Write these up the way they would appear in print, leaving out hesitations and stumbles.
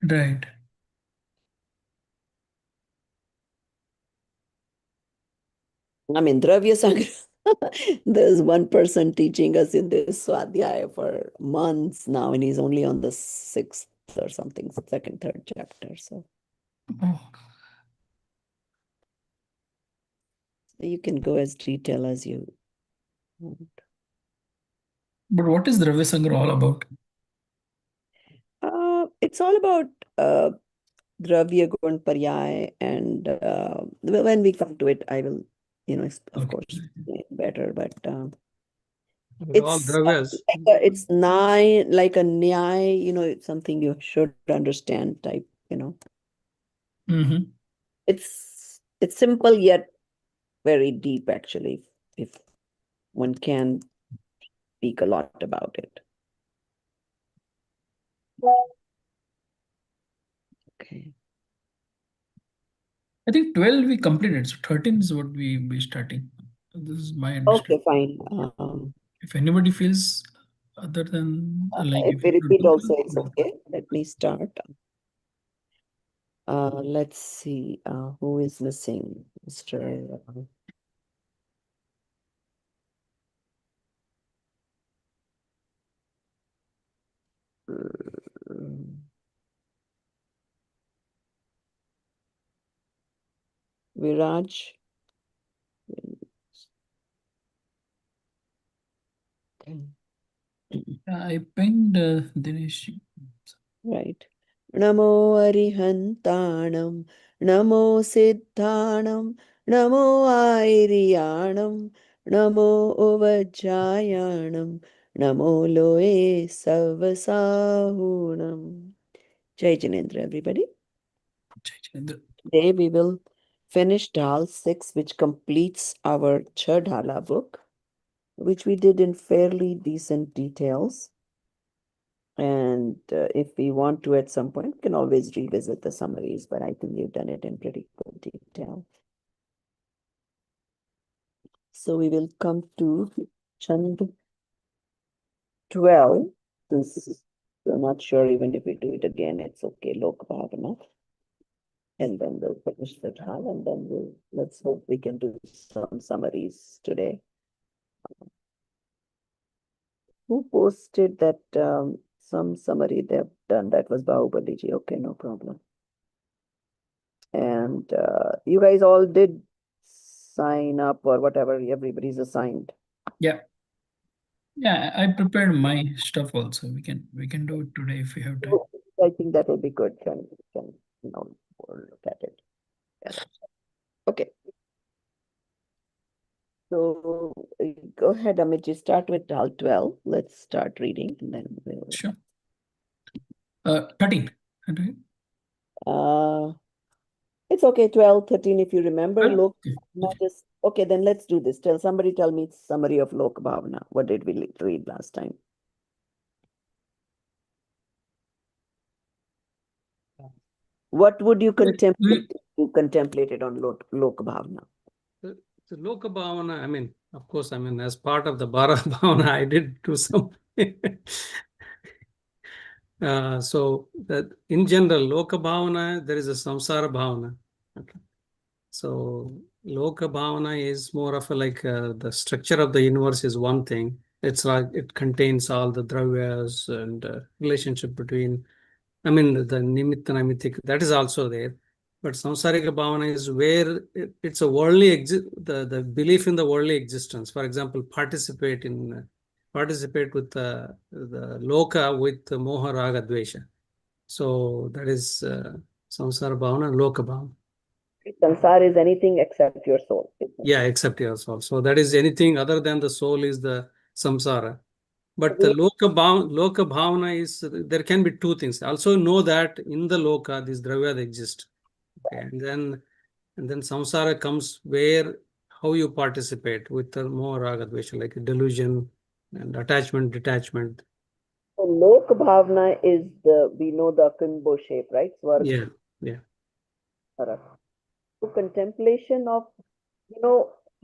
Right. I mean, Dravya Sangra, there's one person teaching us in this Swadhyaya for months now, and he's only on the sixth or something, second, third chapter. So Oh, you can go as detailed as you want. but what is Dravya Sangra all about? It's all about Dravya Gun Paryay, and when we come to it, I will, of Okay. course, explain better. But With all it's dravyas. it's nine like a nyay, it's something you should understand type. Mm-hmm. It's simple yet very deep actually, if one can speak a lot about it. Okay. I think 12 we completed, so 13 is what we be starting. This is my Okay, understanding. fine. If anybody feels other than like If if we you should repeat do also, it's 12. okay. Let me start. Let's see. Who is missing? Mr. Viraj. Okay. I pinged Dinesh. Right. Namo Arihantanam, Namo Siddhanam, Namo Airiyanam, Namo Uvajayanam, Namo Loe Savasahunam. Jai Jinendra, everybody. Jai Chandra. Today we will finish Dhal 6, which completes our Chadhala book, which we did in fairly decent details. And if we want to at some point, we can always revisit the summaries, but I think we've done it in pretty good detail. So we will come to Chand 12. Since we're not sure even if we do it again, it's okay. Lok Bhavana. And then we'll finish the Dhal, and then let's hope we can do some summaries today. Who posted that some summary they've done? That was Bahubali ji. Okay, no problem. And you guys all did sign up or whatever, everybody's assigned. Yeah. Yeah, I prepared my stuff also. We can do it today if we have time. So I think that will be good. Can look at it. Yeah. Okay. So go ahead, Amit. You start with Dhal 12. Let's start reading and then we'll. Sure. 13. Okay. Uh, it's okay, 12, 13. If you remember, 12? Lok Okay. Bhavana, just okay, then let's do this. Somebody tell me summary of Lok Bhavana. What did we read last time? What would you contemplate if you contemplated on Lok Bhavana? The Loka Bhavana, I mean, of course, I mean, as part of the Bara Bhavana, I did do some. So that in general, Loka Bhavana, there is a Samsara Bhavana. Okay. So Loka Bhavana is more of a like the structure of the universe is one thing. It's like it contains all the dravyas and relationship between, I mean, the nimitta naimittik, that is also there. But samsarika bhavana is where it's a worldly the belief in the worldly existence. For example, participate with the loka with the moha raga dvesha. So that is samsara bhavana and loka bhavana. Sansar is anything except your soul. Yeah, except your soul. So that is anything other than the soul is the samsara. But the We loka bhavana is, there can be two things. Also know that in the loka, these dravyas exist. Okay. And then samsara comes where, how you participate with the more raga dvesha, like delusion and attachment, detachment. So Lok Bhavana is we know the Akimbo shape, right? Swarg, Yeah, yeah, Narak. So contemplation of,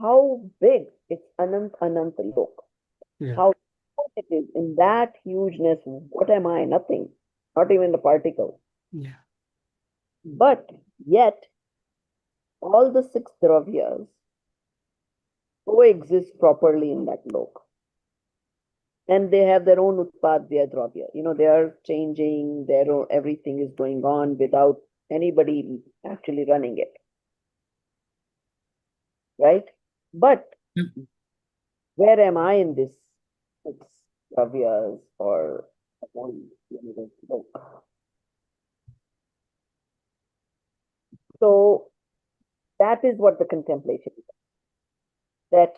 how big it's Anant Lok. yeah, How it is in that hugeness. What am I? Nothing. Not even the particle. Yeah. But yet, all the six dravyas coexist properly in that lok. And they have their own utpadya dravya. They are changing, their own, everything is going on without anybody actually running it. Right? But Mm. where am I in this six dravyas or one lok? So that is what the contemplation is. That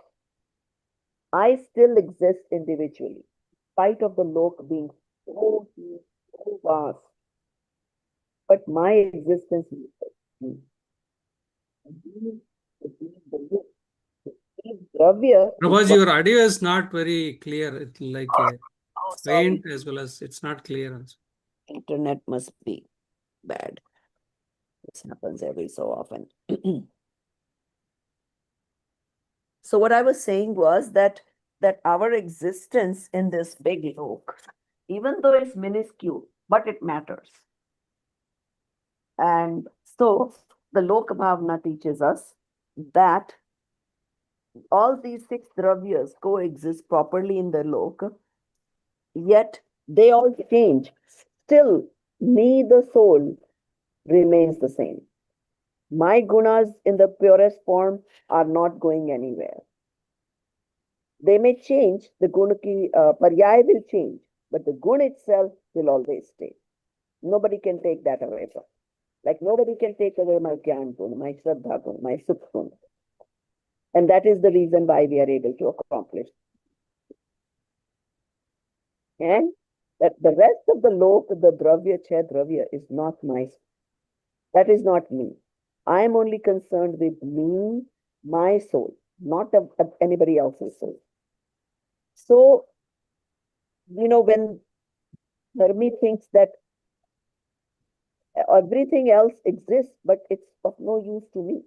I still exist individually, in spite of the lok being so huge, so vast, but my existence is me. Dravya is Prabhas, what. your audio is not very clear. It's like a Oh, sorry. faint as well as it's not clear also. Internet must be bad. This happens every so often. So what I was saying was that our existence in this big lok, even though it's minuscule, but it matters. And so the Lok Bhavana teaches us that all these six dravyas coexist properly in the lok, yet they all change. Still, me, the soul, remains the same. My gunas in the purest form are not going anywhere. They may change, the guna ki paryay will change, but the gun itself will always stay. Nobody can take that away from. Like nobody can take away my gyan gun, my shraddha gun, my sukh gun. And that is the reason why we are able to accomplish. And that the rest of the lok, the dravya, chha dravya, is not my. That is not me. I am only concerned with me, my soul, not of anybody else's soul. So, when Dharmi thinks that everything else exists, but it's of no use to me.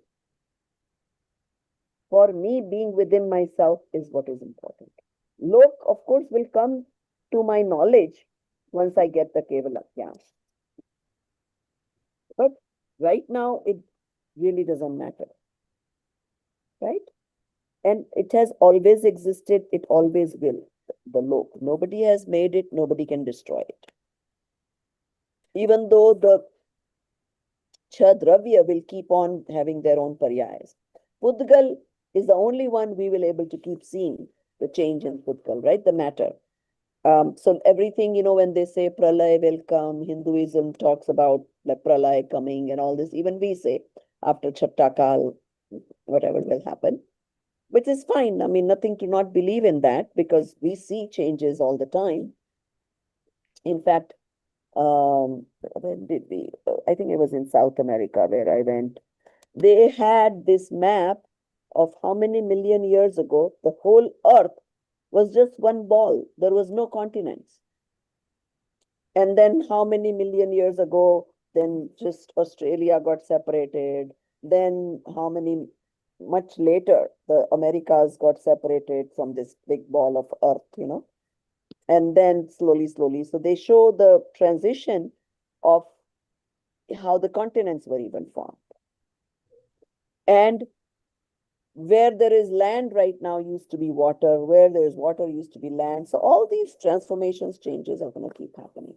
For me, being within myself is what is important. Lok, of course, will come to my knowledge once I get the Kevala Jnana. But right now, it really doesn't matter. Right? And it has always existed, it always will. The lok. Nobody has made it, nobody can destroy it. Even though the Chadravya will keep on having their own paryas. Pudgal is the only one we will able to keep seeing the change in Pudgal, right? The matter. So everything, when they say Pralay will come, Hinduism talks about the Pralay coming and all this. Even we say after Chaptakal, whatever will happen, which is fine. I mean, nothing to not believe in that because we see changes all the time. In fact, when did we? I think it was in South America where I went. They had this map of how many million years ago the whole earth was just one ball. There was no continents. And then how many million years ago, then just Australia got separated. Then how many, much later, the Americas got separated from this big ball of earth. And then slowly, slowly. So they show the transition of how the continents were even formed. And where there is land right now used to be water, where there is water used to be land. So all these transformations, changes are going to keep happening.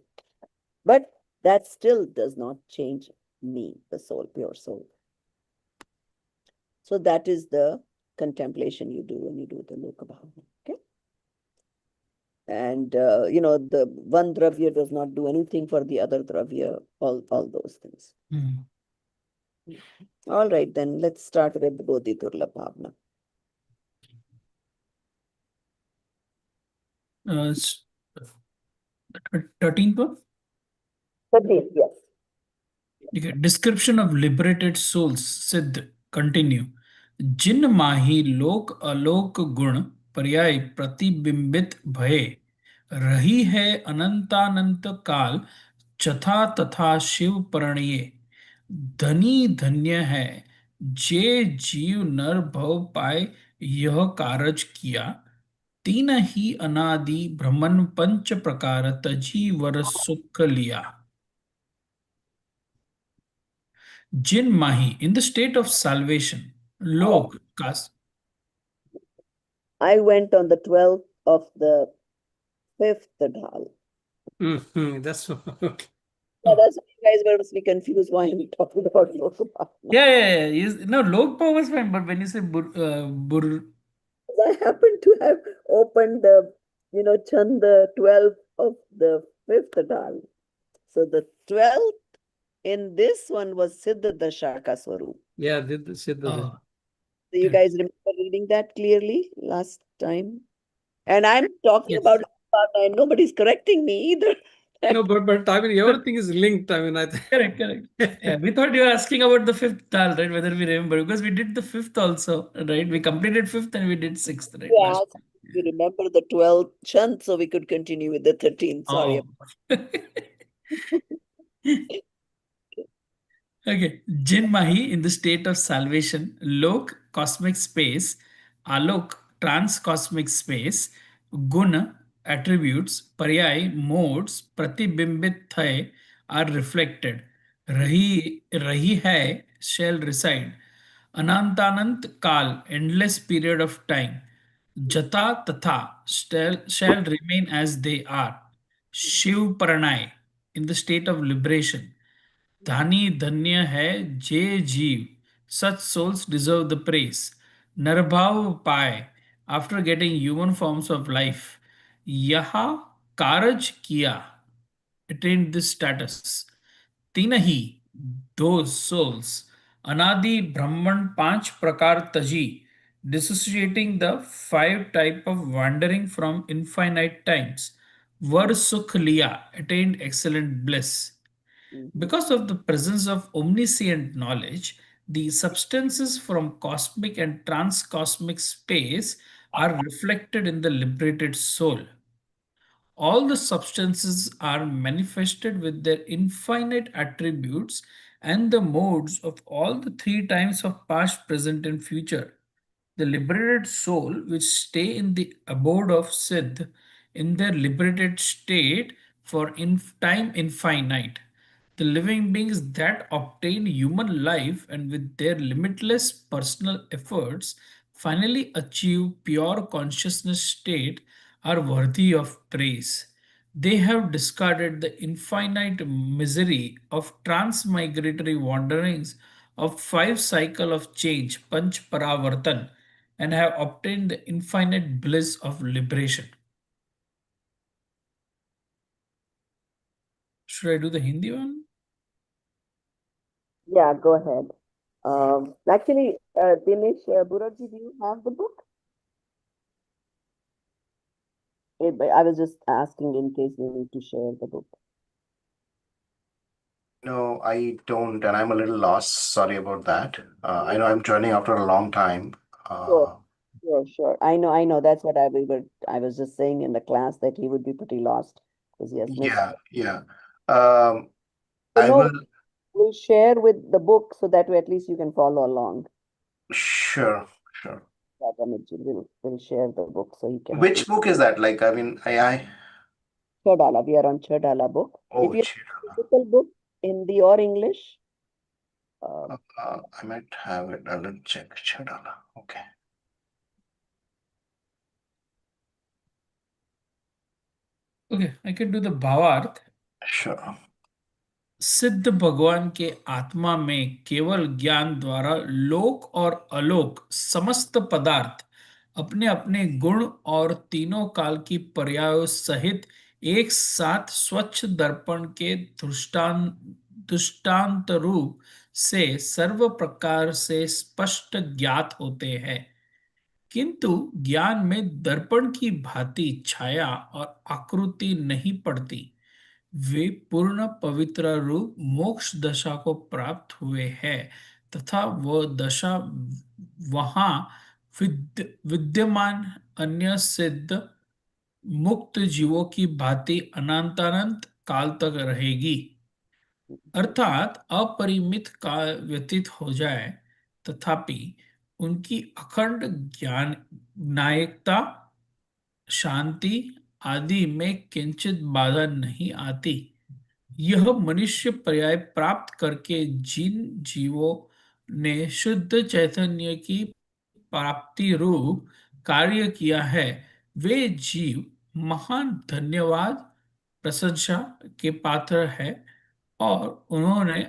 But that still does not change me, the soul, pure soul. So that is the contemplation you do when you do the Lokabhavana. Okay. And the one dravya does not do anything for the other dravya, all those things. Mm. All right, then let's start with Bodhi Durlabh Bhavana. 13th one. 13th, yes. Okay. Description of liberated souls. Siddh. Continue. जिन माही लोक अलोक गुण पर्याय प्रतिबिंबित भये रही है अनंतानंत काल चथा तथा शिव परिणये धनी धन्य है जे जीव नर भव पाए यह कारज किया तीन ही अनादि ब्रह्मन पंच प्रकार तजी वर सुख लिया. Jin Mahi, in the state of salvation. Oh, Lok, cast. I went on the 12th of the 5th Dhal. That's okay. Yeah, that's why you guys were mostly confused why I'm talking about Lokabhavana. Yeah. No, Lokpa was fine, but when you say I happen to have opened the, Chand the 12th of the 5th Dhal. So the 12th in this one was Siddha Dashaka Swarup. Yeah, did the Siddha. oh, So you yeah. guys remember reading that clearly last time? And I'm talking Yes. about Lokabhavana and nobody's correcting me either. No, but I mean everything is linked. I mean, I Correct. think. Yeah, we thought you were asking about the fifth tal, right? Whether we remember, because we did the fifth also, right? We completed fifth and we did sixth, right? Yeah, Last so we remember the 12th chant, so we could continue with the 13th. Sorry. Oh. Okay. Jin Mahi in the state of salvation, Lok cosmic space, Alok transcosmic space, Guna attributes, Paryay modes, Pratibimbit Thay are reflected. Rahi hai shall reside. Anantanant Kal, endless period of time. Jata Tatha shall remain as they are. Shiv Paranay in the state of liberation. Dhani धन्य है जे जीव such souls deserve the praise. Narbhav पाए after getting human forms of life. Yaha कारज किया attained this status. तीनही those souls अनादि ब्रह्मण पांच प्रकार तजी dissociating the five type of wandering from infinite times. Var sukh liya attained excellent bliss. Mhm. Because of the presence of omniscient knowledge, the substances from cosmic and transcosmic space are reflected in the liberated soul. All the substances are manifested with their infinite attributes and the modes of all the three times of past, present, and future. The liberated soul, which stay in the abode of Siddh in their liberated state for time infinite. The living beings that obtain human life and with their limitless personal efforts finally achieve pure consciousness state are worthy of praise. They have discarded the infinite misery of transmigratory wanderings of five cycle of change, Panch Paravartan, and have obtained the infinite bliss of liberation. Should I do the Hindi one? Yeah, go ahead. Actually, Dinesh, Buraji, do you have the book? I was just asking in case you need to share the book. No, I don't, and I'm a little lost. Sorry about that. I know I'm joining after a long time. Sure, Uh, sure. I know. That's what I was just saying in the class that he would be pretty lost because he has missed. yeah. Um, So I no, will, we'll share with the book so that way at least you can follow along. sure. Yeah, Amit ji will share the book so he can at Which least. book is that? Like, I mean, Chhodala, we are on Chhodala book. If oh, you have a physical book, Hindi or English, uh, I might have it. I'll check. Chadala. Okay, Okay, I can do the Bhavarth. sure. सिद्ध भगवान के आत्मा में केवल ज्ञान द्वारा लोक और अलोक समस्त पदार्थ अपने अपने गुण और तीनों काल की पर्यायों सहित एक साथ स्वच्छ दर्पण के दृष्टांत रूप से सर्व प्रकार से स्पष्ट ज्ञात होते हैं, किंतु ज्ञान में दर्पण की भांति छाया और आकृति नहीं पड़ती। वे पूर्ण पवित्र रूप मोक्ष दशा को प्राप्त हुए हैं तथा वह दशा वहां विद्यमान अन्य सिद्ध मुक्त जीवों की भांति अनंतानंत काल तक रहेगी। अर्थात अपरिमित काल व्यतीत हो जाए तथापि उनकी अखंड ज्ञान नायकता शांति आदि में किंचित बाधा नहीं आती। यह मनुष्य पर्याय प्राप्त करके जिन जीवों ने शुद्ध चैतन्य की प्राप्ति रूप कार्य किया है, वे जीव महान धन्यवाद प्रशंसा के पात्र है और उन्होंने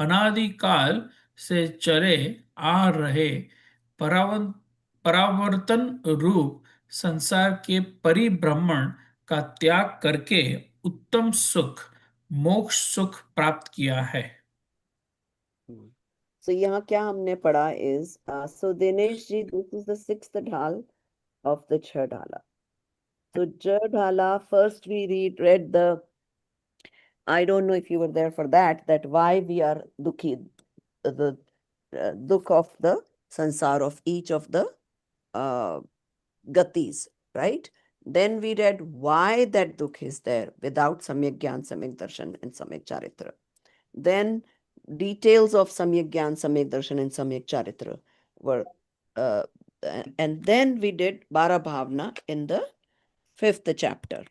अनादिकाल से चले आ रहे परावन परावर्तन रूप संसार के परिभ्रमण का त्याग करके उत्तम सुख मोक्ष सुख प्राप्त किया है। So यहाँ क्या हमने पढ़ा is so Dinesh ji, this is the sixth dhal of the Chha Dhala. So Chha Dhala, first we read the, I don't know if you were there for that why we are dukhi, the dukh of the sansar of each of the gatis, right? Then we read why that dukh is there without samyak gyan, samyak darshan and samyak charitra. Then details of samyak gyan, samyak darshan and samyak charitra were and then we did bara bhavna in the 5th chapter.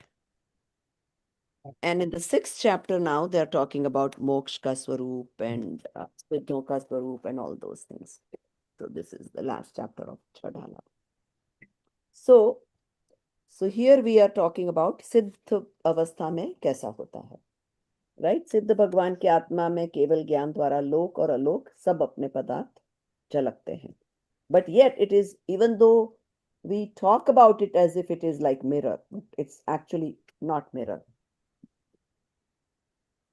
And in the 6th chapter now they're talking about moksha ka swaroop and siddho ka swaroop and all those things. So this is the last chapter of Chadhala. So here we are talking about सिद्ध अवस्था में कैसा होता है, right? सिद्ध भगवान की आत्मा में केवल ज्ञान द्वारा लोक और अलोक सब अपने पदार्थ झलकते हैं. But yet it is, even though we talk about it as if it is like mirror, it's actually not mirror.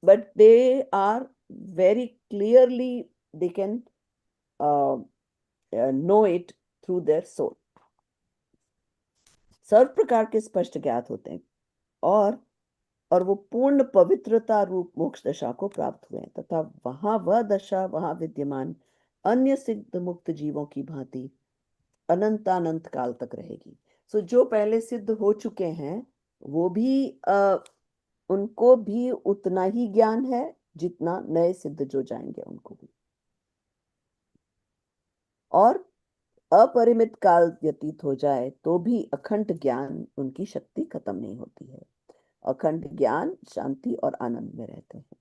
But they are very clearly, they can know it through their soul. सर्व प्रकार के स्पष्ट ज्ञात होते हैं और वो पूर्ण पवित्रता रूप मोक्ष दशा को प्राप्त हुए हैं तथा वहां वह दशा वहां विद्यमान अन्य सिद्ध मुक्त जीवों की भांति अनंतानंत काल तक रहेगी. सो जो पहले सिद्ध हो चुके हैं वो भी उनको भी उतना ही ज्ञान है जितना नए सिद्ध जो जाएंगे उनको भी, और अपरिमित काल व्यतीत हो जाए तो भी अखंड ज्ञान उनकी शक्ति खत्म नहीं होती है. अखंड ज्ञान शांति और आनंद में रहते हैं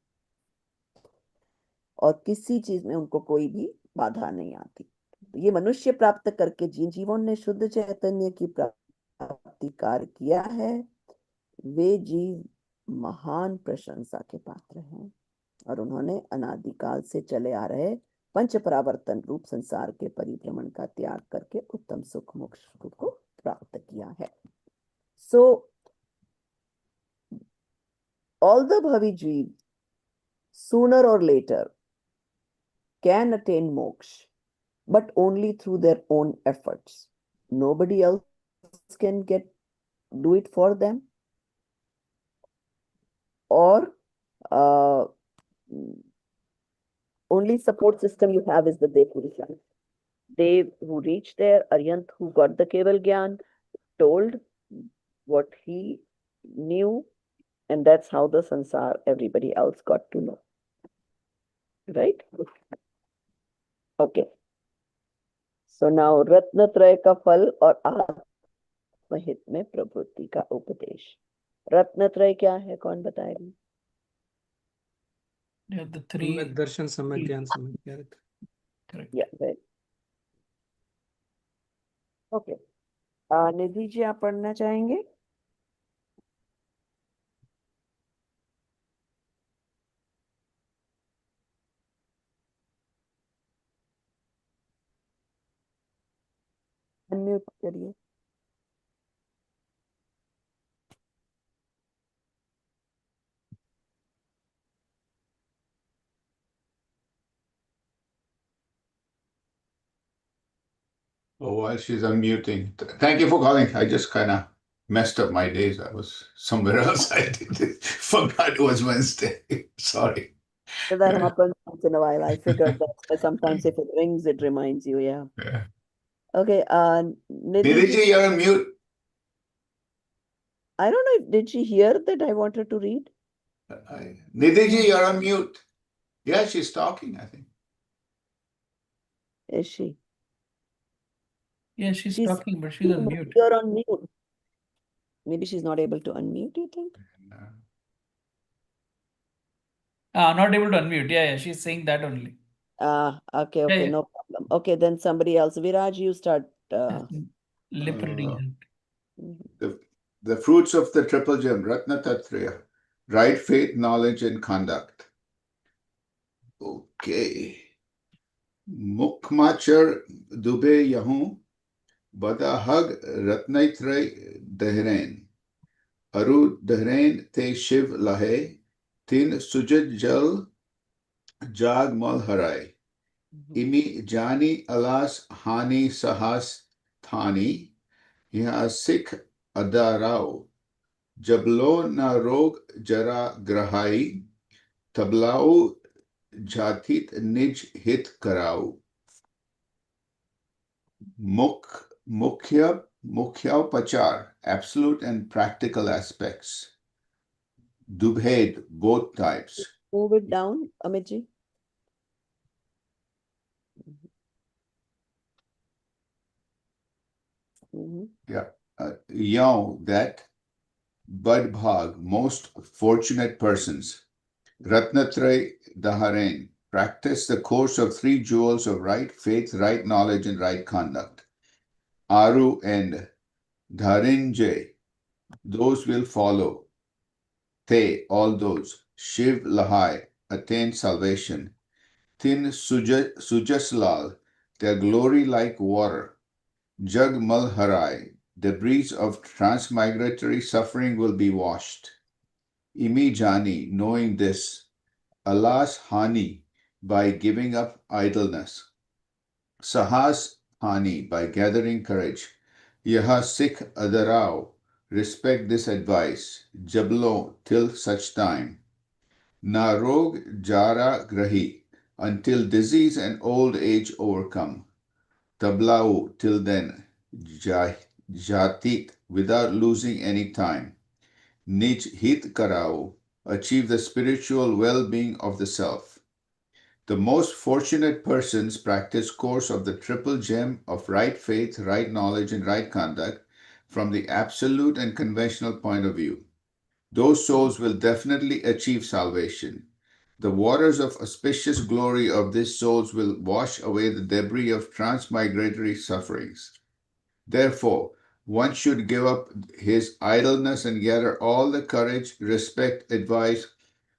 और किसी चीज में उनको कोई भी बाधा नहीं आती. तो ये मनुष्य प्राप्त करके जिन जीवों ने शुद्ध चैतन्य की प्राप्ति कार्य किया है वे जीव महान प्रशंसा के पात्र हैं और उन्होंने अनादिकाल से चले आ रहे पंच परावर्तन रूप संसार के परिभ्रमण का त्याग करके उत्तम सुख मोक्ष को प्राप्त किया है. सो all the bhavi jeev sooner or later can attain moksha, but only through their own efforts. Nobody else can do it for them, or only support system you have is the Dev Purusha. Dev who reached there, Aryant who got the Keval Gyan, told what he knew, and that's how the sansar, everybody else got to know. Right? Okay. So now Ratnatraya का फल और आत्महित में प्रवृत्ति का उपदेश. रत्नत्रय क्या है, कौन बताएगा? The three. सम्यक दर्शन, सम्यक ज्ञान, सम्यक ज्ञान. Correct. Yeah, right. Okay. Nidhi ji आप पढ़ना चाहेंगे? अनम्यूट करिए. Oh, while she's unmuting. Thank you for calling. I just kind of messed up my days. I was somewhere else. I forgot it was Wednesday. Sorry. So that happens once in a while. I figured that sometimes if it rings, it reminds you. Yeah. Yeah. Okay. Nidhi Nidhi ji, ji, you're on mute. I don't know if did she hear that I wanted to read? Nidhi ji, you're on mute. Yeah, she's talking, I think. Is she? Yeah, she's talking, but she's on mute. You're on mute. Maybe she's not able to unmute, you think? Not able to unmute. Yeah, she's saying that only. Okay, Yeah, okay, yeah. no problem. Okay, then somebody else. Viraj, you start. Lip reading. Mhm. The fruits of the triple gem, Ratna Tatraya, right faith, knowledge, and conduct. Okay. Mukmachar Dube Yahu, Badahag Ratnaitray Dehrain. Aru Dehrain Te Shiv Lahe, Tin Sujaj Jal Jag Mal Harai. Imi Jani Alas Hani Sahas Thani, Yaha Sikh Adarao. Jablo na rog jara grahai, tablao jatit nij hit karao. Mukhya pachar, absolute and practical aspects. Dubhed, both types. Move it down, Amitji. Yeah. Yaw, that. Budbhag, most fortunate persons. Ratnatray Daharain, practice the course of three jewels of right faith, right knowledge, and right conduct. Aru and Dharinjay, those will follow. Te, all those. Shiv Lahai, attain salvation. Tin Sujaslal, their glory like water. Jug Malharai, debris of transmigratory suffering will be washed. Imi Jani, knowing this. Alas Hani, by giving up idleness. Sahas Hani, by gathering courage. Yaha Sikh Adarao, respect this advice. Jablo, till such time. Narog Jara Grahi, until disease and old age overcome. Tablau, till then. Jatit, without losing any time. Nij Hit Karao, achieve the spiritual well-being of the self. The most fortunate persons practice course of the triple gem of right faith, right knowledge, and right conduct from the absolute and conventional point of view. Those souls will definitely achieve salvation. The waters of auspicious glory of these souls will wash away the debris of transmigratory sufferings. Therefore, one should give up his idleness and gather all the courage, respect, advice,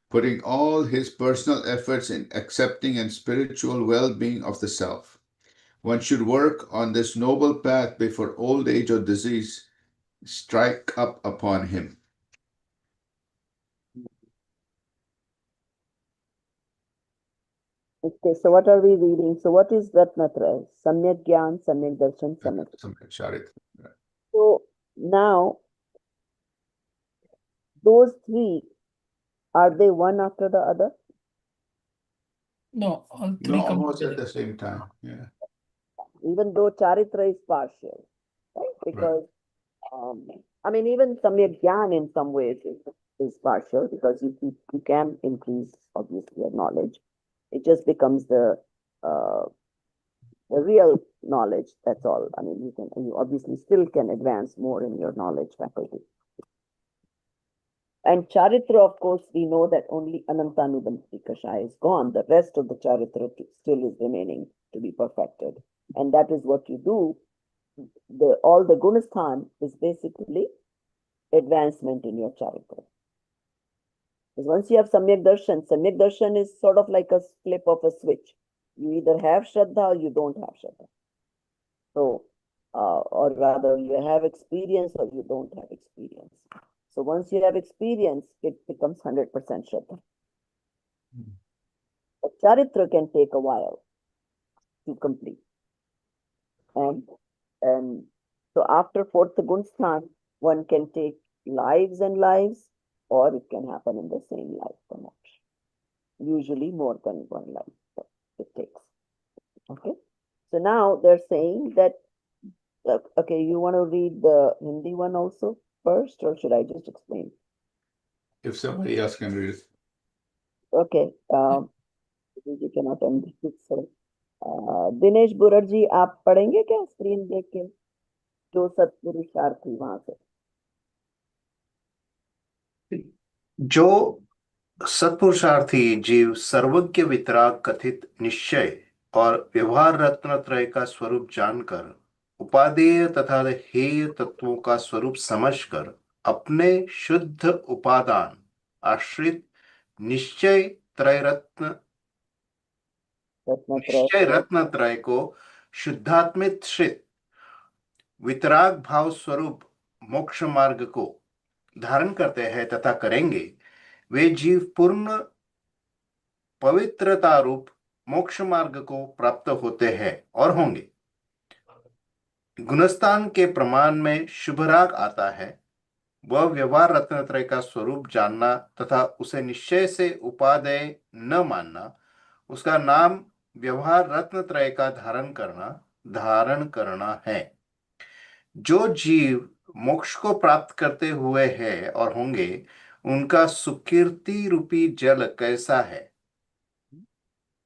putting all his personal efforts in accepting and spiritual well-being of the self. One should work on this noble path before old age or disease strike up upon him. Okay, so what are we reading? So what is Ratnatraya? Samyak Gyan, Samyak Darshan, Samyak. Charit. So now, those three, are they one after the other? No, all three No, come almost at together. the same time. Yeah. Even though Charitra is partial, right? Because, I mean, even Samyak Gyan in some ways is partial because you can increase, obviously, your knowledge. It just becomes the real knowledge, that's all. I mean, you obviously still can advance more in your knowledge faculty. And Charitra, of course, we know that only Anantanubanti Kashaya is gone. The rest of the Charitra still is remaining to be perfected. And that is what you do. All the Gunasthan is basically advancement in your Charitra. Because once you have Samyak Darshan is sort of like a flip of a switch. You either have Shraddha or you don't have Shraddha. So, or rather, you have experience or you don't have experience. So once you have experience, it becomes 100% Shraddha. But Charitra can take a while to complete. And so after fourth Gunstan, one can take lives and lives, or it can happen in the same life for moksha. Usually more than one life it takes. Okay. So now they're saying that, okay, you want to read the Hindi one also first, or should I just explain? If somebody else can read it. Okay. You cannot unmute it, so Dinesh बुरर जी आप पढ़ेंगे क्या screen देख के जो सत्पुरुषार्थी वहां से जो सत्पुरुषार्थी जीव सर्वज्ञ वितराग कथित निश्चय और व्यवहार रत्न त्रय का स्वरूप जानकर उपादेय तथा हेय तत्वों का स्वरूप समझकर अपने शुद्ध उपादान आश्रित निश्चय त्रय रत्न रत्नत्रय निश्चय रत्न त्रय को शुद्धात्मित श्रित वितराग भाव स्वरूप मोक्ष मार्ग को धारण करते हैं तथा करेंगे, वे जीव पूर्ण पवित्रता रूप मोक्ष मार्ग को प्राप्त होते हैं और होंगे। गुणस्थान के प्रमाण में शुभ राग आता है। वह व्यवहार रत्नत्रय का स्वरूप जानना तथा उसे निश्चय से उपादेय न मानना, उसका नाम व्यवहार रत्नत्रय का धारण करना है। जो जीव मोक्ष को प्राप्त करते हुए है और होंगे, उनका सुकीर्ति रूपी जल कैसा है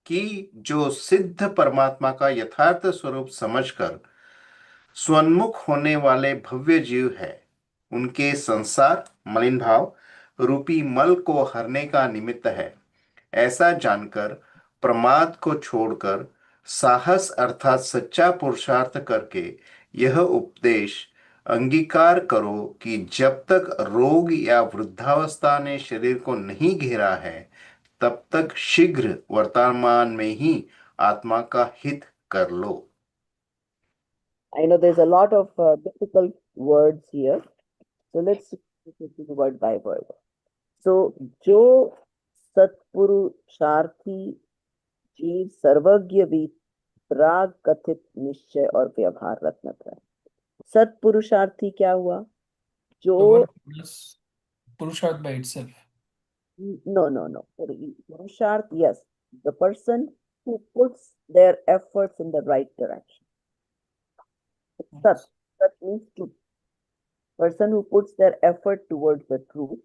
कि जो सिद्ध परमात्मा का यथार्थ स्वरूप समझकर स्वन्मुख होने वाले भव्य जीव है, उनके संसार मलिन भाव रूपी मल को हरने का निमित्त है। ऐसा जानकर प्रमाद को छोड़कर साहस अर्थात सच्चा पुरुषार्थ करके यह उपदेश अंगीकार करो कि जब तक रोग या वृद्धावस्था ने शरीर को नहीं घेरा है, तब तक शीघ्र वर्तमान में ही आत्मा का हित कर लो। I know there's a lot of difficult words here. So let's take it word by word. So, जो सत्पुरुषार्थी जीव सर्वज्ञ वितराग कथित निश्चय और व्यवहार रत्नत्रय। सत्पुरुषार्थी क्या हुआ? The जो word plus Purusharth by itself. no. Purusharth, yes, the person who puts their efforts in the right direction. Sat means truth. Person who puts their effort towards the truth.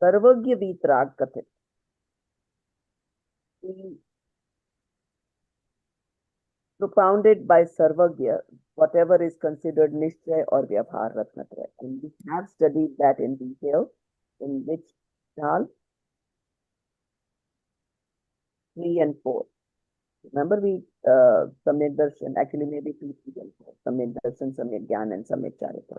Sarvagya vitrag kathit. Propounded by Sarvagya, whatever is considered Nishchay or Vyavhar Ratnatraya. And we have studied that in detail in which Dhal 3 and 4. Remember we Samyak Darshan, actually maybe 2, 3 and 4. Samyak Darshan, Samyak Gyan and Samyak Charita.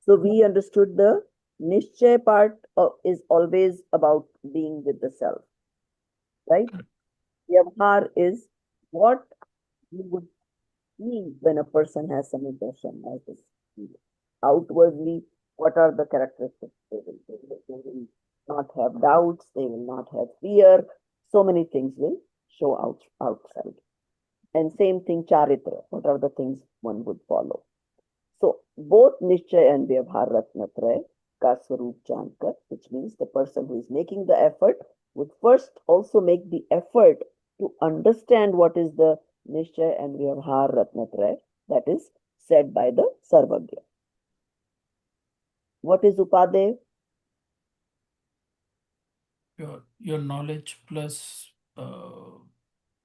So we understood the Nishchay part is always about being with the self. Right? Vyavhar is what you would mean when a person has Samyak Darshan as this. Outwardly, what are the characteristics? They will not have doubts, they will not have fear. So many things will show outside. And same thing, charitra. What are the things one would follow? So both Nishchay and Vyavhar Ratnatraya ka swarup jankar, which means the person who is making the effort would first also make the effort to understand what is the Nishchay and Vyavhar Ratnatraya that is said by the Sarvagya. What is Upadey? Your knowledge plus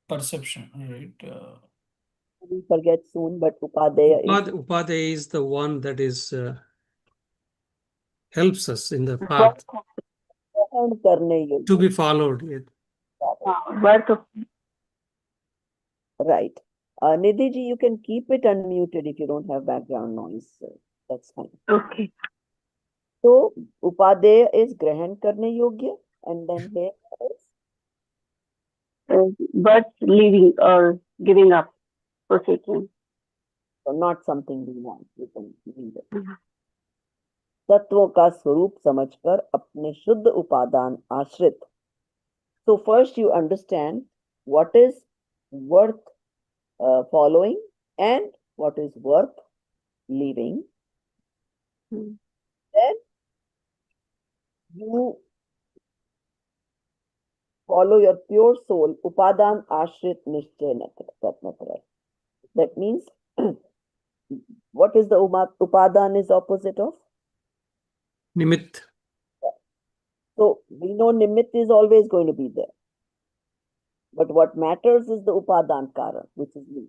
perception, right? We forget soon, but Upadey is Upadaya is the one that is helps us in the path to be followed. Right. Nidhi ji, you can keep it unmuted if you don't have background noise. That's fine. Okay. So, Upadey is Grahan Karne Yogya, and then here is But leaving or giving up, forsaking. so not something we want. You can leave it. तत्वों का स्वरूप समझकर अपने शुद्ध उपादान आश्रित. So first you understand what is worth following and what is worth leaving. Then you follow your pure soul, upadan ashrit nishchay ratnatraya. That means what is the upadan is opposite of? Nimit. So we know nimit is always going to be there. But what matters is the upadan karan, which is me.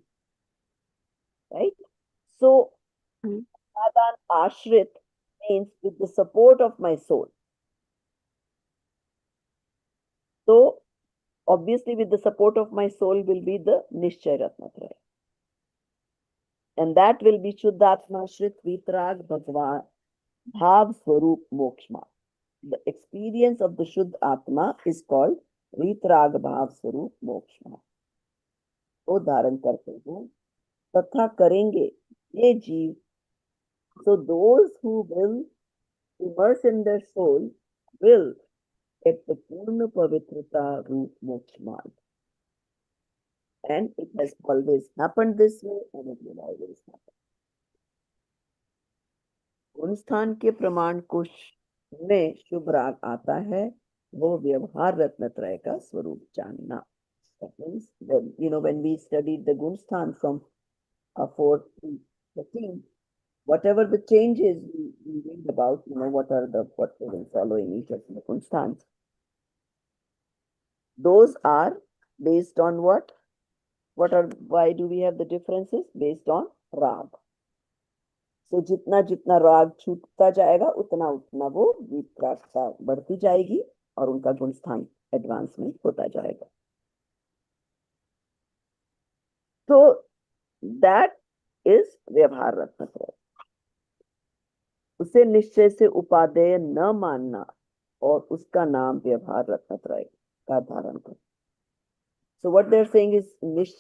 Right? So upadan ashrit means with the support of my soul. So obviously with the support of my soul will be the Nishchay Ratnatraya. And that will be Shuddhatma Shrit Vitrag Bhagwan Bhav Swarup Mokshma. The experience of the Shuddh Atma is called Vitrag Bhav Swarup Mokshma. वो धारण करते हैं तथा करेंगे ये जीव. So those who will immerse in their soul will get the Purna Pavitrata Root Moksha Marg. And it has always happened this way and it will always happen. गुणस्थान के प्रमाण कोश में शुभ राग आता है, वो व्यवहार रत्नत्रय का स्वरूप जानना. That means that, when we studied the Gunsthan from 4 to 13, whatever the changes we read about, what they will follow in each of the Gunsthans, those are based on what? Why do we have the differences? Based on rag. So जितना जितना राग छूटता जाएगा उतना उतना वो वित्रागता बढ़ती जाएगी और उनका गुणस्थान एडवांसमेंट होता जाएगा. So that is व्यवहार रत्नत्रय. उसे निश्चय से उपादेय न मानना और उसका नाम व्यवहार रत्नत्रय का धारण कर. So what they're saying is,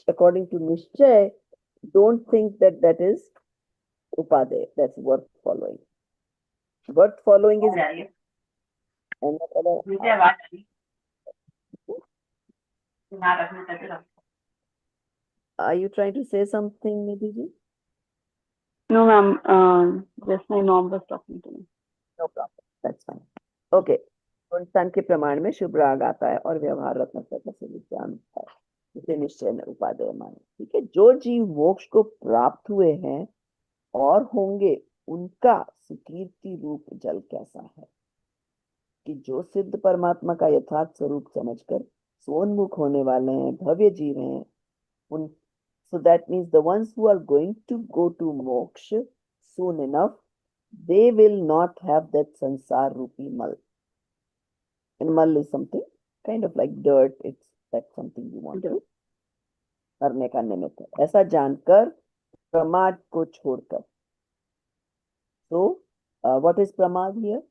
according to Nishchay, don't think that is Upadeya. That's worth following. Worth following is. And are you trying to say something, Nidhi? No, ma'am. Just my mom was talking to me. No problem. That's fine. Okay. गुणस्थान के प्रमाण में शुभ राग आता है और व्यवहार रत्नत्रय का स्वरूप जानता है, इसे निश्चय ने उपादेय माने. ठीक है. जो जीव मोक्ष को प्राप्त हुए हैं और होंगे, उनका सुकीर्ति रूप जल कैसा है कि जो सिद्ध परमात्मा का यथार्थ स्वरूप समझकर सोन्मुख होने वाले हैं, भव्य जीव हैं. उन So that means the ones who are going to go to moksha soon enough, they will not have that sansar rupi mal. And mal is something kind of like dirt. That's something you want to करने का निमित्त है. ऐसा जानकर प्रमाद को छोड़कर. So what is pramad here?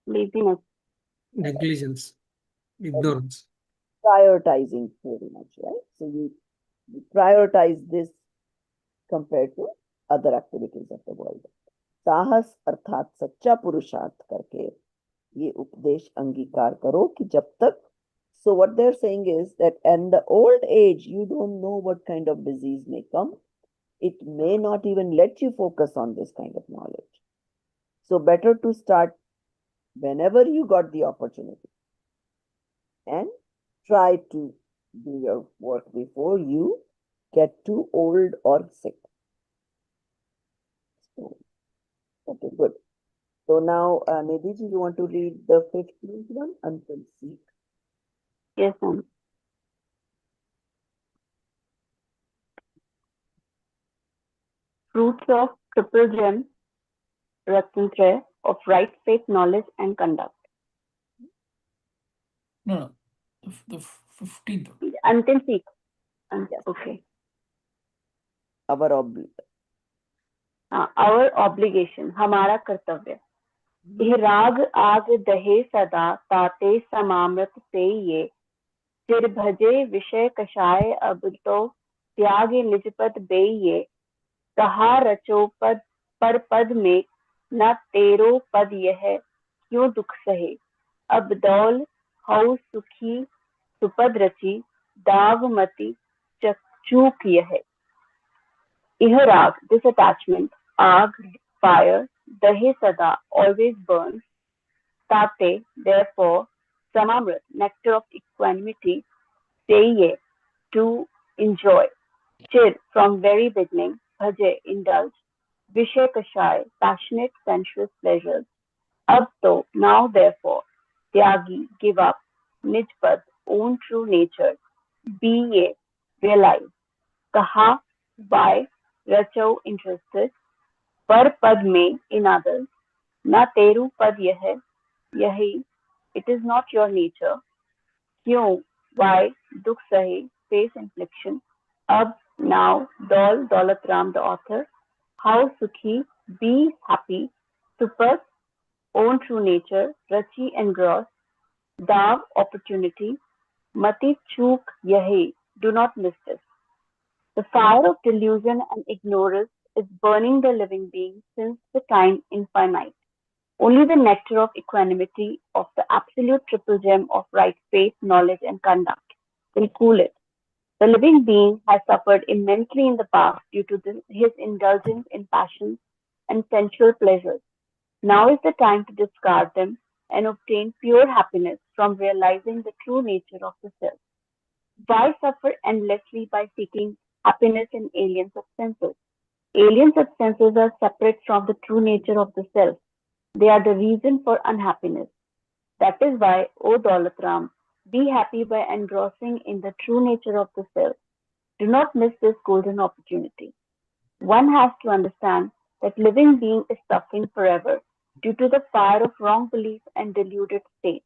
Laziness. Negligence, ignorance. Prioritizing very much, right? So you prioritize this compared to other activities of the world. साहस अर्थात सच्चा पुरुषार्थ करके ये उपदेश अंगीकार करो कि जब तक. So what they're saying is that in the old age, you don't know what kind of disease may come. It may not even let you focus on this kind of knowledge. So better to start whenever you got the opportunity and try to do your work before you get too old or sick. So, okay, good. So now, Nidhi ji, you want to read the 15th one until C? Yes, ma'am. Fruits of triple gem, Ratntraya, of right faith, knowledge, and conduct. No, the 15th. Until C. Yes. Okay. Our obligation, हमारा कर्तव्य. यह राग आग दहे सदा ताते समामृत से ये चिर भजे विषय कषाय अब तो त्यागे निज पद बेये कहा रचो पद पर पद में न तेरो पद यह क्यों दुख सहे अब दौल हौ सुखी सुपद रची दावमति चूक यह. Iharag, this attachment, Ag, fire, Dahe Sada, always burns, Tate, therefore, Samamrit, nectar of equanimity, Seye, to enjoy, Chir, from very beginning, Bhaje, indulge, Vishay Kashai, passionate sensuous pleasures, Ab to, now therefore, Tyagi, give up, Nijpad, own true nature, Be realize, Kaha, by Racho interested, पर पद में in others, ना तेरू पद यही, it is not your nature, क्यों, why, दुख सहे, face infliction, अब, now, Dhal Daulat Ram the author, how Sukhi, be happy, Tupak, own true nature, Rachi engross, Dav opportunity, Mati chuk yahi, do not miss this. The fire of delusion and ignorance is burning the living being since the time infinite. Only the nectar of equanimity of the absolute triple gem of right faith, knowledge, and conduct will cool it. The living being has suffered immensely in the past due to his indulgence in passions and sensual pleasures. Now is the time to discard them and obtain pure happiness from realizing the true nature of the self. Why suffer endlessly by seeking happiness in alien substances? Alien substances are separate from the true nature of the self. They are the reason for unhappiness. That is why, O Daulatram, be happy by engrossing in the true nature of the self. Do not miss this golden opportunity. One has to understand that living being is suffering forever due to the fire of wrong belief and deluded state.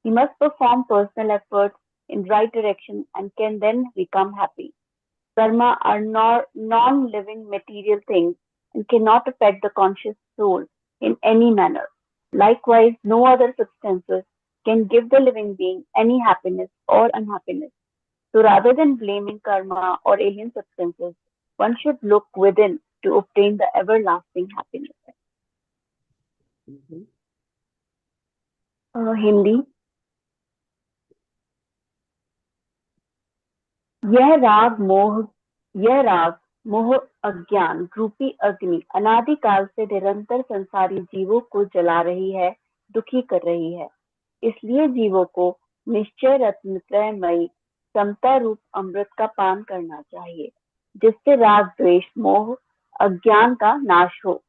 He must perform personal efforts in right direction and can then become happy. Karma are non-living material things and cannot affect the conscious soul in any manner. Likewise, no other substances can give the living being any happiness or unhappiness. So rather than blaming karma or alien substances, one should look within to obtain the everlasting happiness. Mhm. Hindi यह राग मोह अज्ञान रूपी अग्नि अनादि काल से निरंतर संसारी जीवों को जला रही है, दुखी कर रही है। इसलिए जीवों को निश्चय रत्नत्रयमयी समता रूप अमृत का पान करना चाहिए, जिससे राग द्वेष मोह अज्ञान का नाश हो।